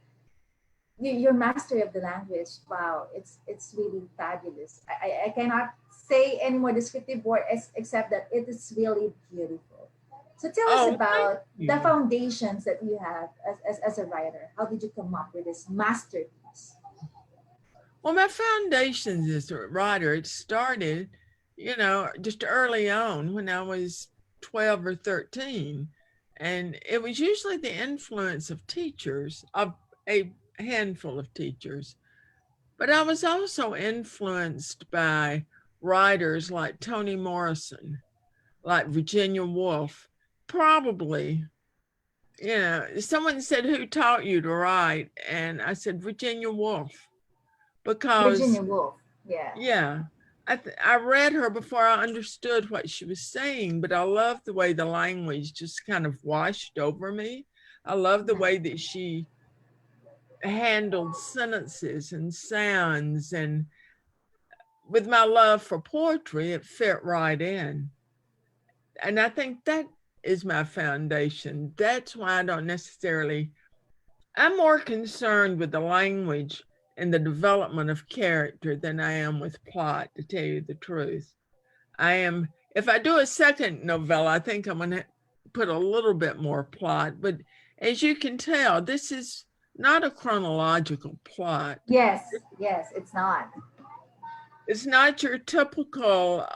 Your mastery of the language, wow, it's really fabulous. I cannot say any more descriptive word except that it is really beautiful. So tell us oh, thank about the you. foundations that you have as a writer. How did you come up with this masterpiece? Well, my foundations as a writer, it started, just early on when I was 12 or 13. And it was usually the influence of teachers, of a handful of teachers. But I was also influenced by writers like Toni Morrison, like Virginia Woolf. Probably, someone said, "Who taught you to write?" And I said, Virginia Woolf, because Virginia Woolf. Yeah. yeah, I read her before I understood what she was saying, but I love the way the language just kind of washed over me. I love the Mhm. way that she handled sentences and sounds, and with my love for poetry, it fit right in. And I think that is my foundation. That's why I don't necessarily, I'm more concerned with the language and the development of character than I am with plot, to tell you the truth. If I do a second novella, I think I'm going to put a little bit more plot. But as you can tell, this is not a chronological plot. Yes, yes, it's not. It's not your typical,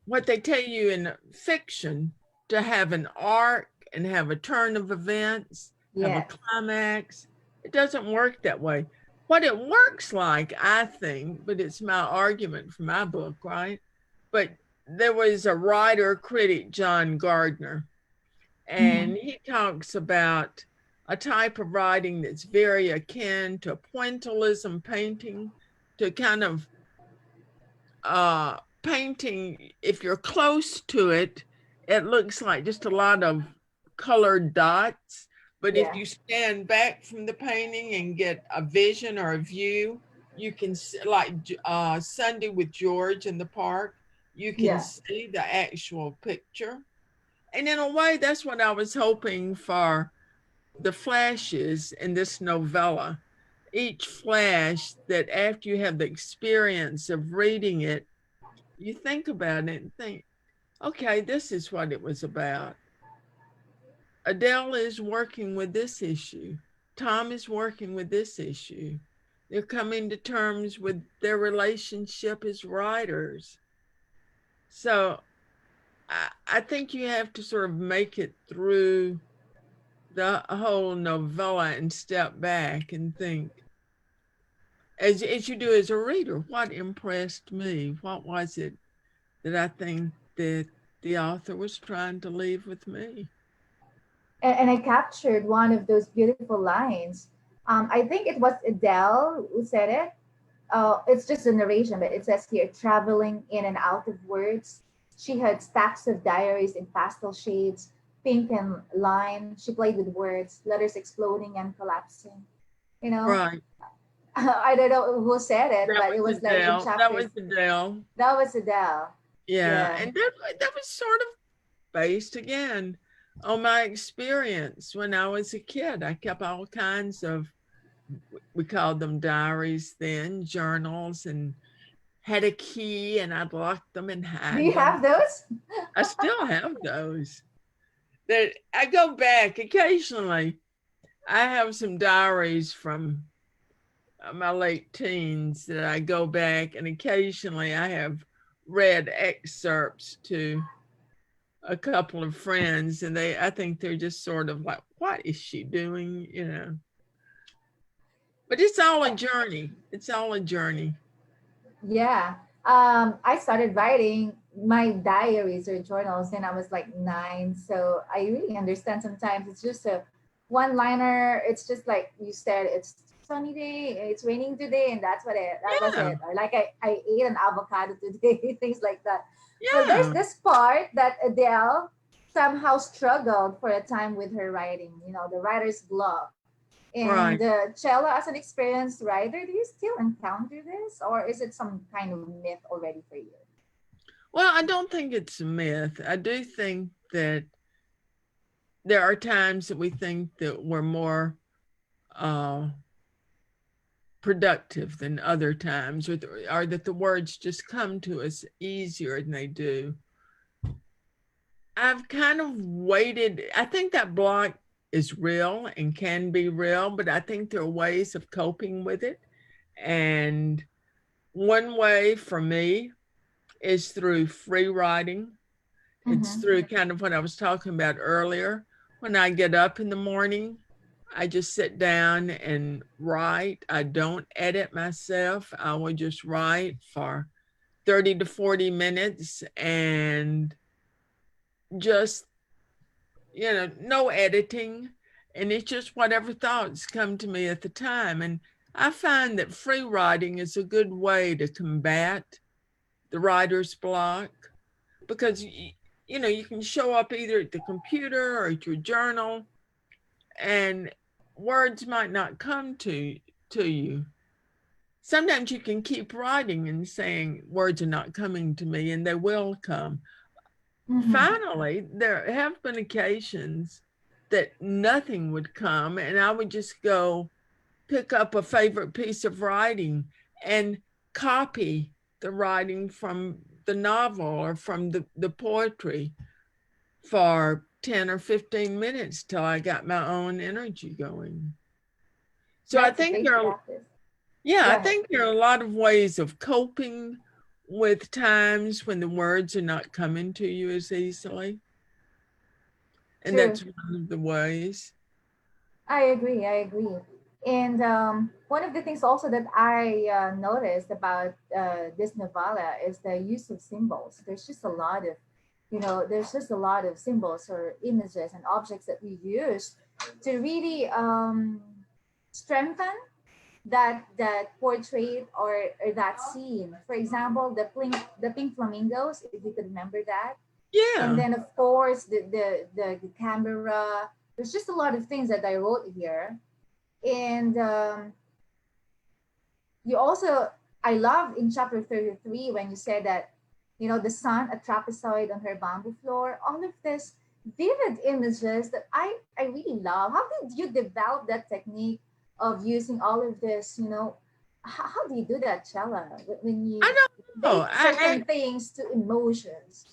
what they tell you in fiction, to have an arc and have a turn of events, have a Yes. climax. It doesn't work that way. What it works like, I think, but it's my argument for my book, right? But there was a writer critic, John Gardner, Mm-hmm. and he talks about a type of writing that's very akin to pointillism painting, to kind of painting. If you're close to it, it looks like just a lot of colored dots. But if Yeah. you stand back from the painting and get a vision or a view, you can see, like Sunday with George in the park, you can Yeah. see the actual picture. And in a way, that's what I was hoping for the flashes in this novella, each flash that after you have the experience of reading it, you think about it and think, okay, this is what it was about. Adele is working with this issue. Tom is working with this issue. They're coming to terms with their relationship as writers. So I think you have to sort of make it through the whole novella and step back and think, as you do as a reader, what impressed me? What was it that I think that the author was trying to leave with me? And I captured one of those beautiful lines. I think it was Adele who said it. It's just a narration, but it says here, traveling in and out of words. She had stacks of diaries in pastel shades, pink and lime. She played with words, letters exploding and collapsing. You know, Right. I don't know who said it, That but it was was like in Adele. That chapters. was Adele. That was Adele. Yeah. Yeah. And that was sort of based again on my experience when I was a kid. I kept all kinds of, we called them diaries then, journals, and had a key and I'd lock them and Do hide you them. have those? I still have those. That I go back occasionally. I have some diaries from my late teens that I go back, and occasionally I have read excerpts to a couple of friends, and I think they're just sort of like, what is she doing? You know, but it's all a journey. It's all a journey. Yeah. I started writing my diaries or journals when I was like 9. So I really understand sometimes it's just a one liner. It's just like you said, it's sunny day, it's raining today, and that was Yeah, it. Or like I ate an avocado today, things like that. Well, there's yeah, this part that Adele somehow struggled for a time with her writing, the writer's block. And right. Chella, as an experienced writer, do you still encounter this, or is it some kind of myth already for you? Well, I don't think it's a myth. I do think that there are times that we think that we're more uh, productive than other times, or that the words just come to us easier than they do. I've kind of waited. I think that block is real and can be real, but I think there are ways of coping with it. And one way for me is through free writing. It's Mm-hmm. through kind of what I was talking about earlier. When I get up in the morning, I just sit down and write. I don't edit myself. I will just write for 30 to 40 minutes and just, no editing. And it's just whatever thoughts come to me at the time. And I find that free writing is a good way to combat the writer's block because, you can show up either at the computer or at your journal and words might not come to you. Sometimes you can keep writing and saying words are not coming to me, and they will come. Mm-hmm. Finally, there have been occasions that nothing would come, and I would just go pick up a favorite piece of writing and copy the writing from the novel or from the poetry for 10 or 15 minutes till I got my own energy going. So I That's a think great practice. yeah, Go I ahead. think there are a lot of ways of coping with times when the words are not coming to you as easily. And True. that's one of the ways. I agree. I agree. And one of the things also that I noticed about this novella is the use of symbols. There's just a lot of symbols or images and objects that we use to really strengthen that portrait or that scene. For example, the pink flamingos, if you could remember that, and Yeah, then of course the camera. There's just a lot of things that I wrote here, and you also I love in chapter 33 when you said that the sun, a trapezoid on her bamboo floor. All of this vivid images that I really love. How did you develop that technique of using all of this, how do you do that, Chella, when I you don't know. relate certain things to emotions?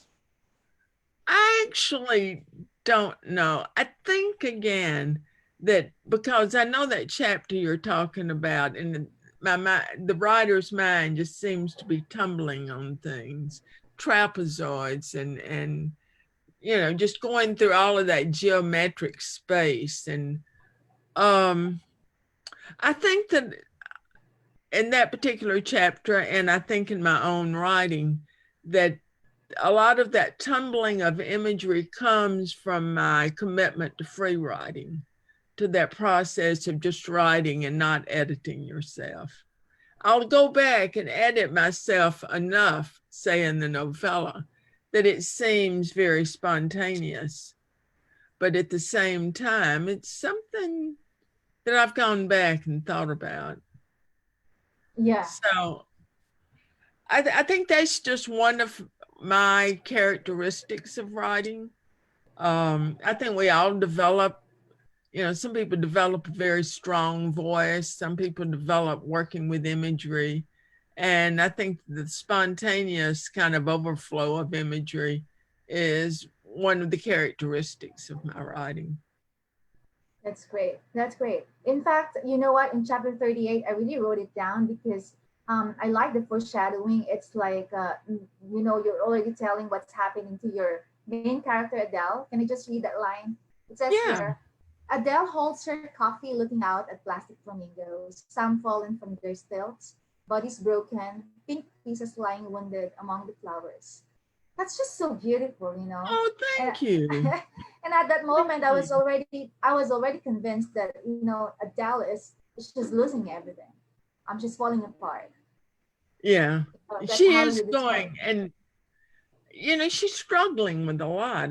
I actually don't know. I think again that because I know that chapter you're talking about, and my mind, the writer's mind just seems to be tumbling on things, trapezoids, and just going through all of that geometric space, and um, I think that in that particular chapter, and I think in my own writing, that a lot of that tumbling of imagery comes from my commitment to free writing, to that process of just writing and not editing yourself. I'll go back and edit myself enough, say in the novella, that it seems very spontaneous. But at the same time, it's something that I've gone back and thought about. Yeah. So I think that's just one of my characteristics of writing. I think we all develop, some people develop a very strong voice, some people develop working with imagery. And I think the spontaneous kind of overflow of imagery is one of the characteristics of my writing. That's great. That's great. In fact, you know what? In chapter 38, I really wrote it down because I like the foreshadowing. It's like, you're already telling what's happening to your main character, Adele. Can I just read that line? It says Yeah. here, Adele holds her coffee looking out at plastic flamingos, some fallen from their stilts, bodies broken, pink pieces lying wounded among the flowers. That's just so beautiful, Oh, and thank you. and at that Thank moment you. I was already convinced that Adele is just losing everything. She's falling apart. Yeah. That's She how is you describe. going, and, she's struggling with a lot.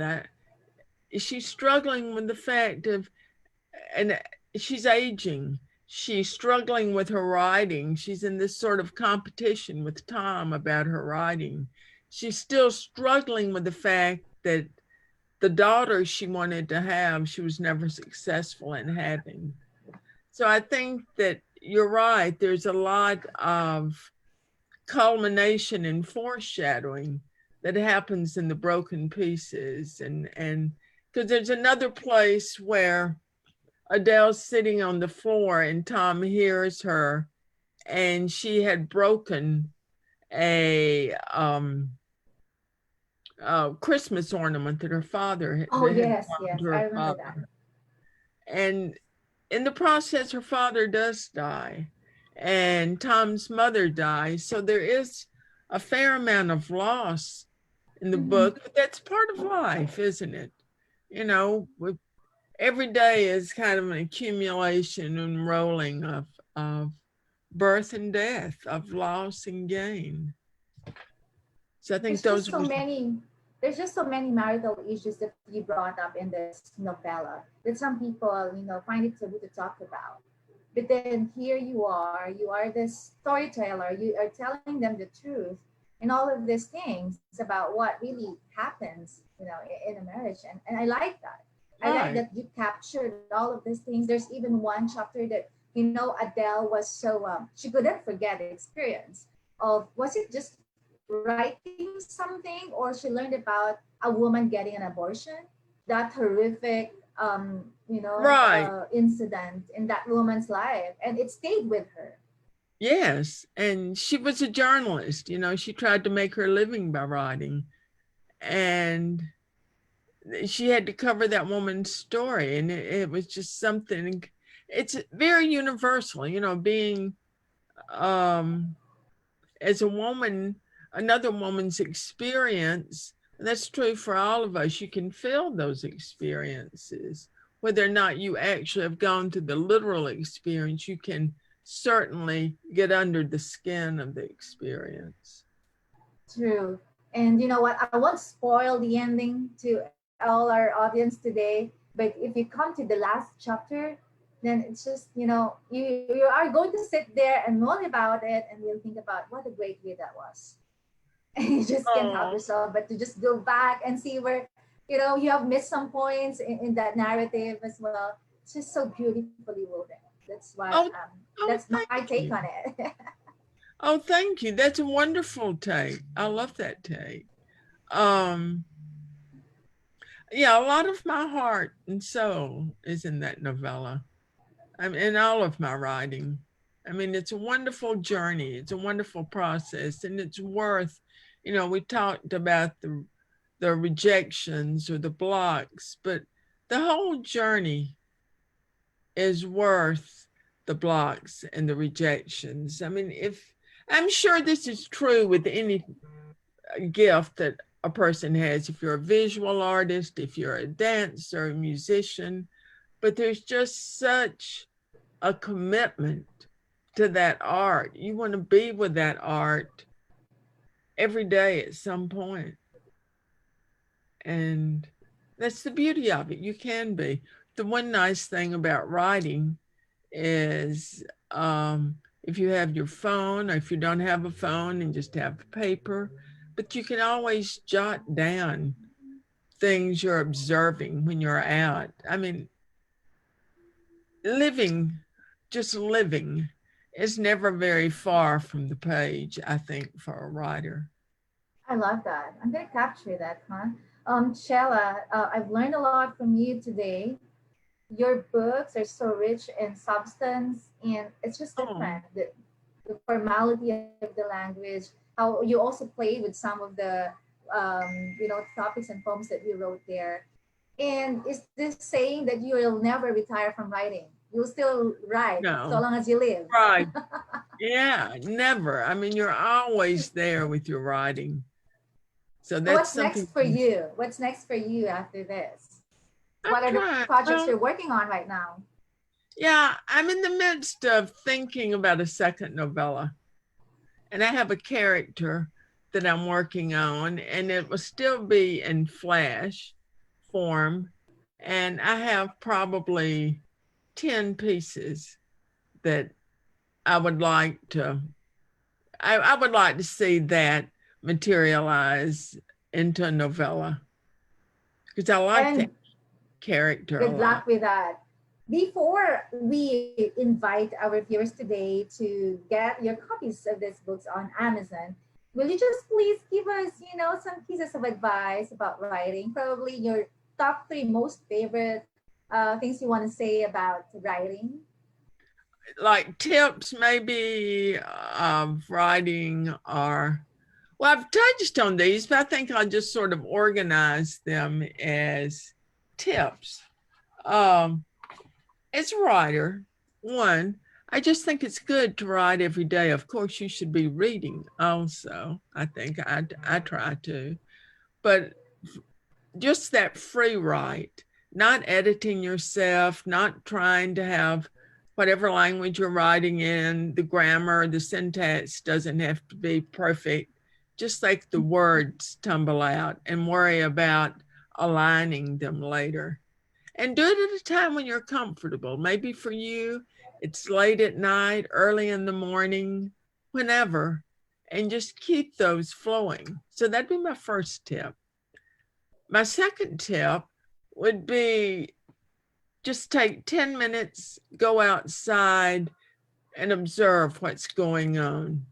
She's struggling with the fact of, and she's aging. She's struggling with her writing. She's in this sort of competition with Tom about her writing. She's still struggling with the fact that the daughter she wanted to have, she was never successful in having. So I think that you're right. There's a lot of culmination and foreshadowing that happens in the broken pieces, and because there's another place where Adele's sitting on the floor and Tom hears her, and she had broken a Christmas ornament that her father Oh that had yes, belonged yes, to I her remember that. father. And in the process, her father does die, and Tom's mother dies. So there is a fair amount of loss in the Hmm. book, but that's part of life, isn't it? With every day is kind of an accumulation and rolling of birth and death, of loss and gain. So I think There's just those so were, many. There's just so many marital issues that you brought up in this novella that some people find it taboo to talk about. But then here you are this storyteller, you are telling them the truth and all of these things about what really happens, in a marriage. And I like that. I like right. that you captured all of these things. There's even one chapter that, Adele was so, she couldn't forget the experience of, was it just writing something, or she learned about a woman getting an abortion, that horrific Right. incident in that woman's life, and it stayed with her. Yes. And she was a journalist, she tried to make her living by writing. And she had to cover that woman's story. And it was just something, it's very universal, being um as a woman, another woman's experience. And that's true for all of us. You can feel those experiences. Whether or not you actually have gone through the literal experience, you can certainly get under the skin of the experience. True. And you know what? I won't spoil the ending to all our audience today. But if you come to the last chapter, then it's just, you are going to sit there and mull about it, and you'll think about what a great read that was. And you just can't help Oh, yourself but to just go back and see where You have missed some points in that narrative as well. It's just so beautifully woven. Oh, That's oh, my thank take on you. it. Oh, thank you. That's a wonderful take. I love that take. Um, yeah, a lot of my heart and soul is in that novella. I mean, in all of my writing. I mean, it's a wonderful journey. It's a wonderful process, and it's worth. We talked about the rejections or the blocks, but the whole journey is worth the blocks and the rejections. I mean, if I'm sure this is true with any gift that a person has, if you're a visual artist, if you're a dancer, a musician, but there's just such a commitment to that art. You want to be with that art every day at some point. And that's the beauty of it. You can be. The one nice thing about writing is if you have your phone, or if you don't have a phone and just have paper, but you can always jot down things you're observing when you're out. I mean, living, just living, is never very far from the page, I think, for a writer. I love that. I'm gonna capture that, huh? Shella, I've learned a lot from you today. Your books are so rich in substance, and it's just Oh, different. The formality of the language, how you also played with some of the topics and poems that you wrote there. And is this saying that you will never retire from writing? You'll still write so no. long as you live. Right. Yeah, never. I mean, you're always there with your writing. So So that's what's something next for you? What's next for you after this? I'm What are the trying. projects Well, you're working on right now? yeah, I'm in the midst of thinking about a second novella, and I have a character that I'm working on, and it will still be in flash form. And I have probably 10 pieces that I would like to I would like to see that materialize into a novella because I like that And character a good lot. luck with that. Before we invite our viewers today to get your copies of these books on Amazon, will you just please give us, some pieces of advice about writing? Probably your top three most favorite things you want to say about writing. Like tips maybe of writing or well, I've touched on these, but I think I'll just sort of organize them as tips. Um, as a writer, one, I just think it's good to write every day. Of course, you should be reading also. I think I try to, but just that free write, not editing yourself, not trying to have whatever language you're writing in, the grammar, the syntax doesn't have to be perfect. Just like the words tumble out and worry about aligning them later. And do it at a time when you're comfortable. Maybe for you, it's late at night, early in the morning, whenever, and just keep those flowing. So that'd be my first tip. My second tip would be just take 10 minutes, go outside and observe what's going on.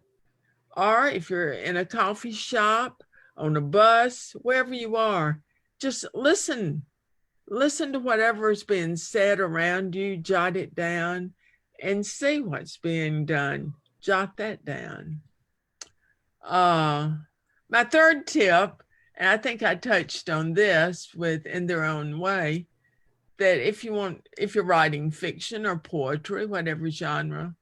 Or if you're in a coffee shop, on a bus, wherever you are, just listen. Listen to whatever is being said around you, jot it down, and see what's being done. Jot that down. Uh, my third tip, and I think I touched on this with In Their Own Way, that if you're writing fiction or poetry, whatever genre,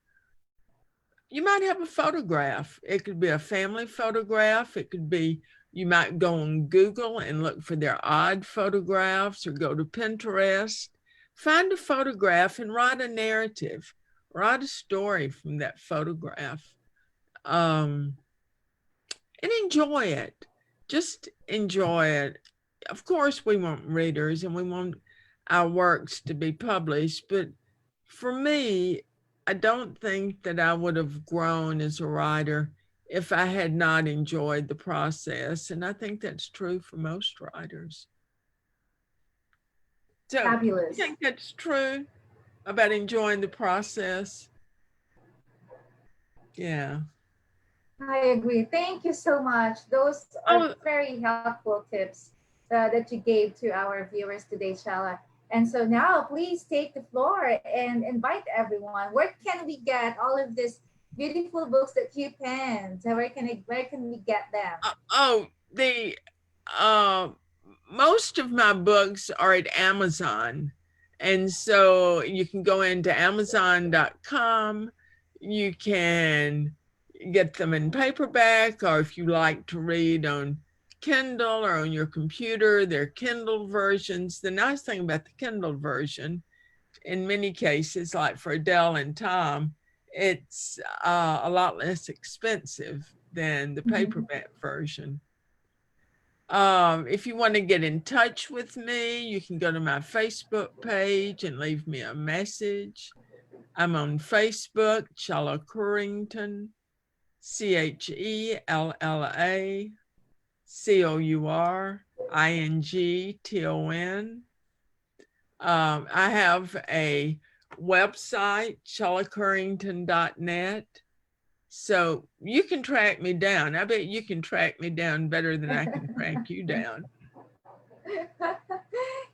you might have a photograph. It could be a family photograph. It could be you might go on Google and look for their odd photographs or go to Pinterest. Find a photograph and write a narrative, write a story from that photograph. Um, and enjoy it. Just enjoy it. Of course, we want readers and we want our works to be published, but for me, I don't think that I would have grown as a writer if I had not enjoyed the process. And I think that's true for most writers. So you Fabulous. think that's true about enjoying the process? Yeah. I agree. Thank you so much. Those are Oh, very helpful tips that you gave to our viewers today, Shala. And so now please take the floor and invite everyone. Where can we get all of these beautiful books that you penned? Where can we get them? the uh, most of my books are at Amazon. And so you can go into Amazon.com. You can get them in paperback, or if you like to read on Kindle or on your computer, they're Kindle versions. The nice thing about the Kindle version, in many cases, like for Adele and Tom, it's a lot less expensive than the Mhm. paperback version. If you want to get in touch with me, you can go to my Facebook page and leave me a message. I'm on Facebook, Chella Courington, ChellaCourington. I have a website, ChellaCourington.net. So you can track me down. I bet you can track me down better than I can track you down.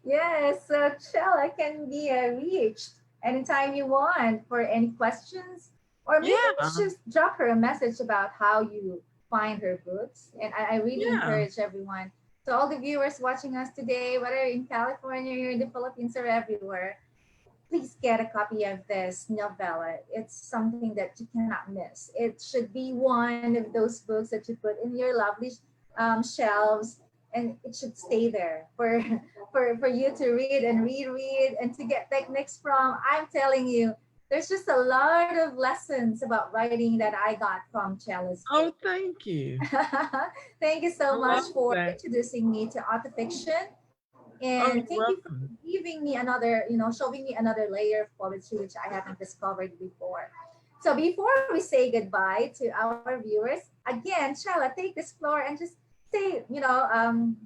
Yes, so Chella can be reached anytime you want for any questions, or maybe Yeah, just drop her a message about how you find her books. And I really yeah. encourage everyone. So all the viewers watching us today, whether in California, you're in the Philippines, or everywhere, please get a copy of this novella. It's something that you cannot miss. It should be one of those books that you put in your lovely shelves, and it should stay there for, for you to read and reread and to get techniques from. I'm telling you, there's just a lot of lessons about writing that I got from Chella's Oh, book. thank you. Thank you I so much love for that. introducing me to autofiction, and Oh, thank you're you for welcome. giving me another, showing me another layer of poetry which I haven't discovered before. So before we say goodbye to our viewers, again, Shala, take this floor and just say,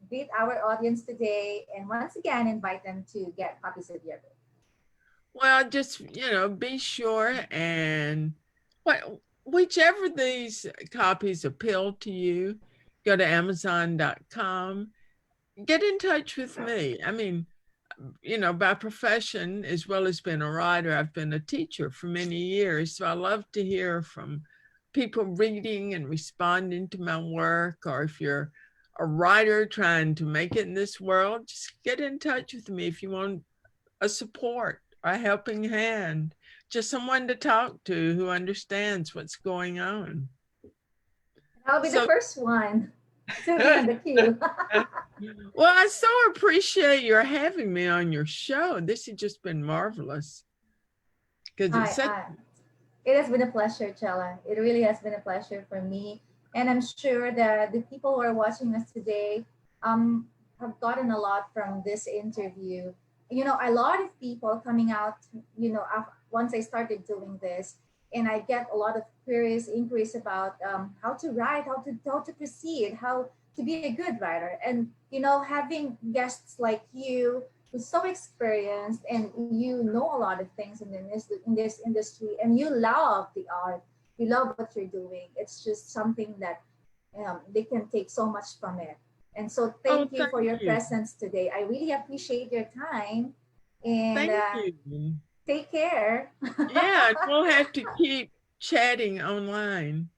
greet our audience today, and once again, invite them to get copies of your book. Well, just, be sure and what whichever these copies appeal to you, go to Amazon.com. Get in touch with me. I mean, by profession, as well as being a writer, I've been a teacher for many years. So I love to hear from people reading and responding to my work, or if you're a writer trying to make it in this world, just get in touch with me if you want a support, a helping hand, just someone to talk to who understands what's going on. I'll be the So, first one to be on the queue. well, I so appreciate your having me on your show. This has just been marvelous because it's I, such. I, it has been a pleasure, Chella. It really has been a pleasure for me. And I'm sure that the people who are watching us today have gotten a lot from this interview. A lot of people coming out, once I started doing this, and I get a lot of queries, inquiries about how to write, how to proceed, how to be a good writer. And, having guests like you who's so experienced, and you know a lot of things in this industry, and you love the art, you love what you're doing. It's just something that they can take so much from it. And so Oh, thank you for thank your you. presence today. I really appreciate your time, and Thank you. take care. Yeah, we'll have to keep chatting online.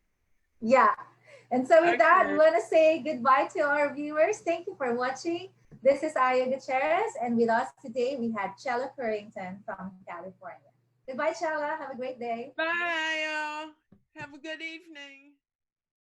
Yeah. And so with that, we Okay. want to say goodbye to our viewers. Thank you for watching. This is Aya Gutierrez, and with us today we had Chella Courington from California. Goodbye, Chella. Have a great day. Bye, y'all. Have a good evening.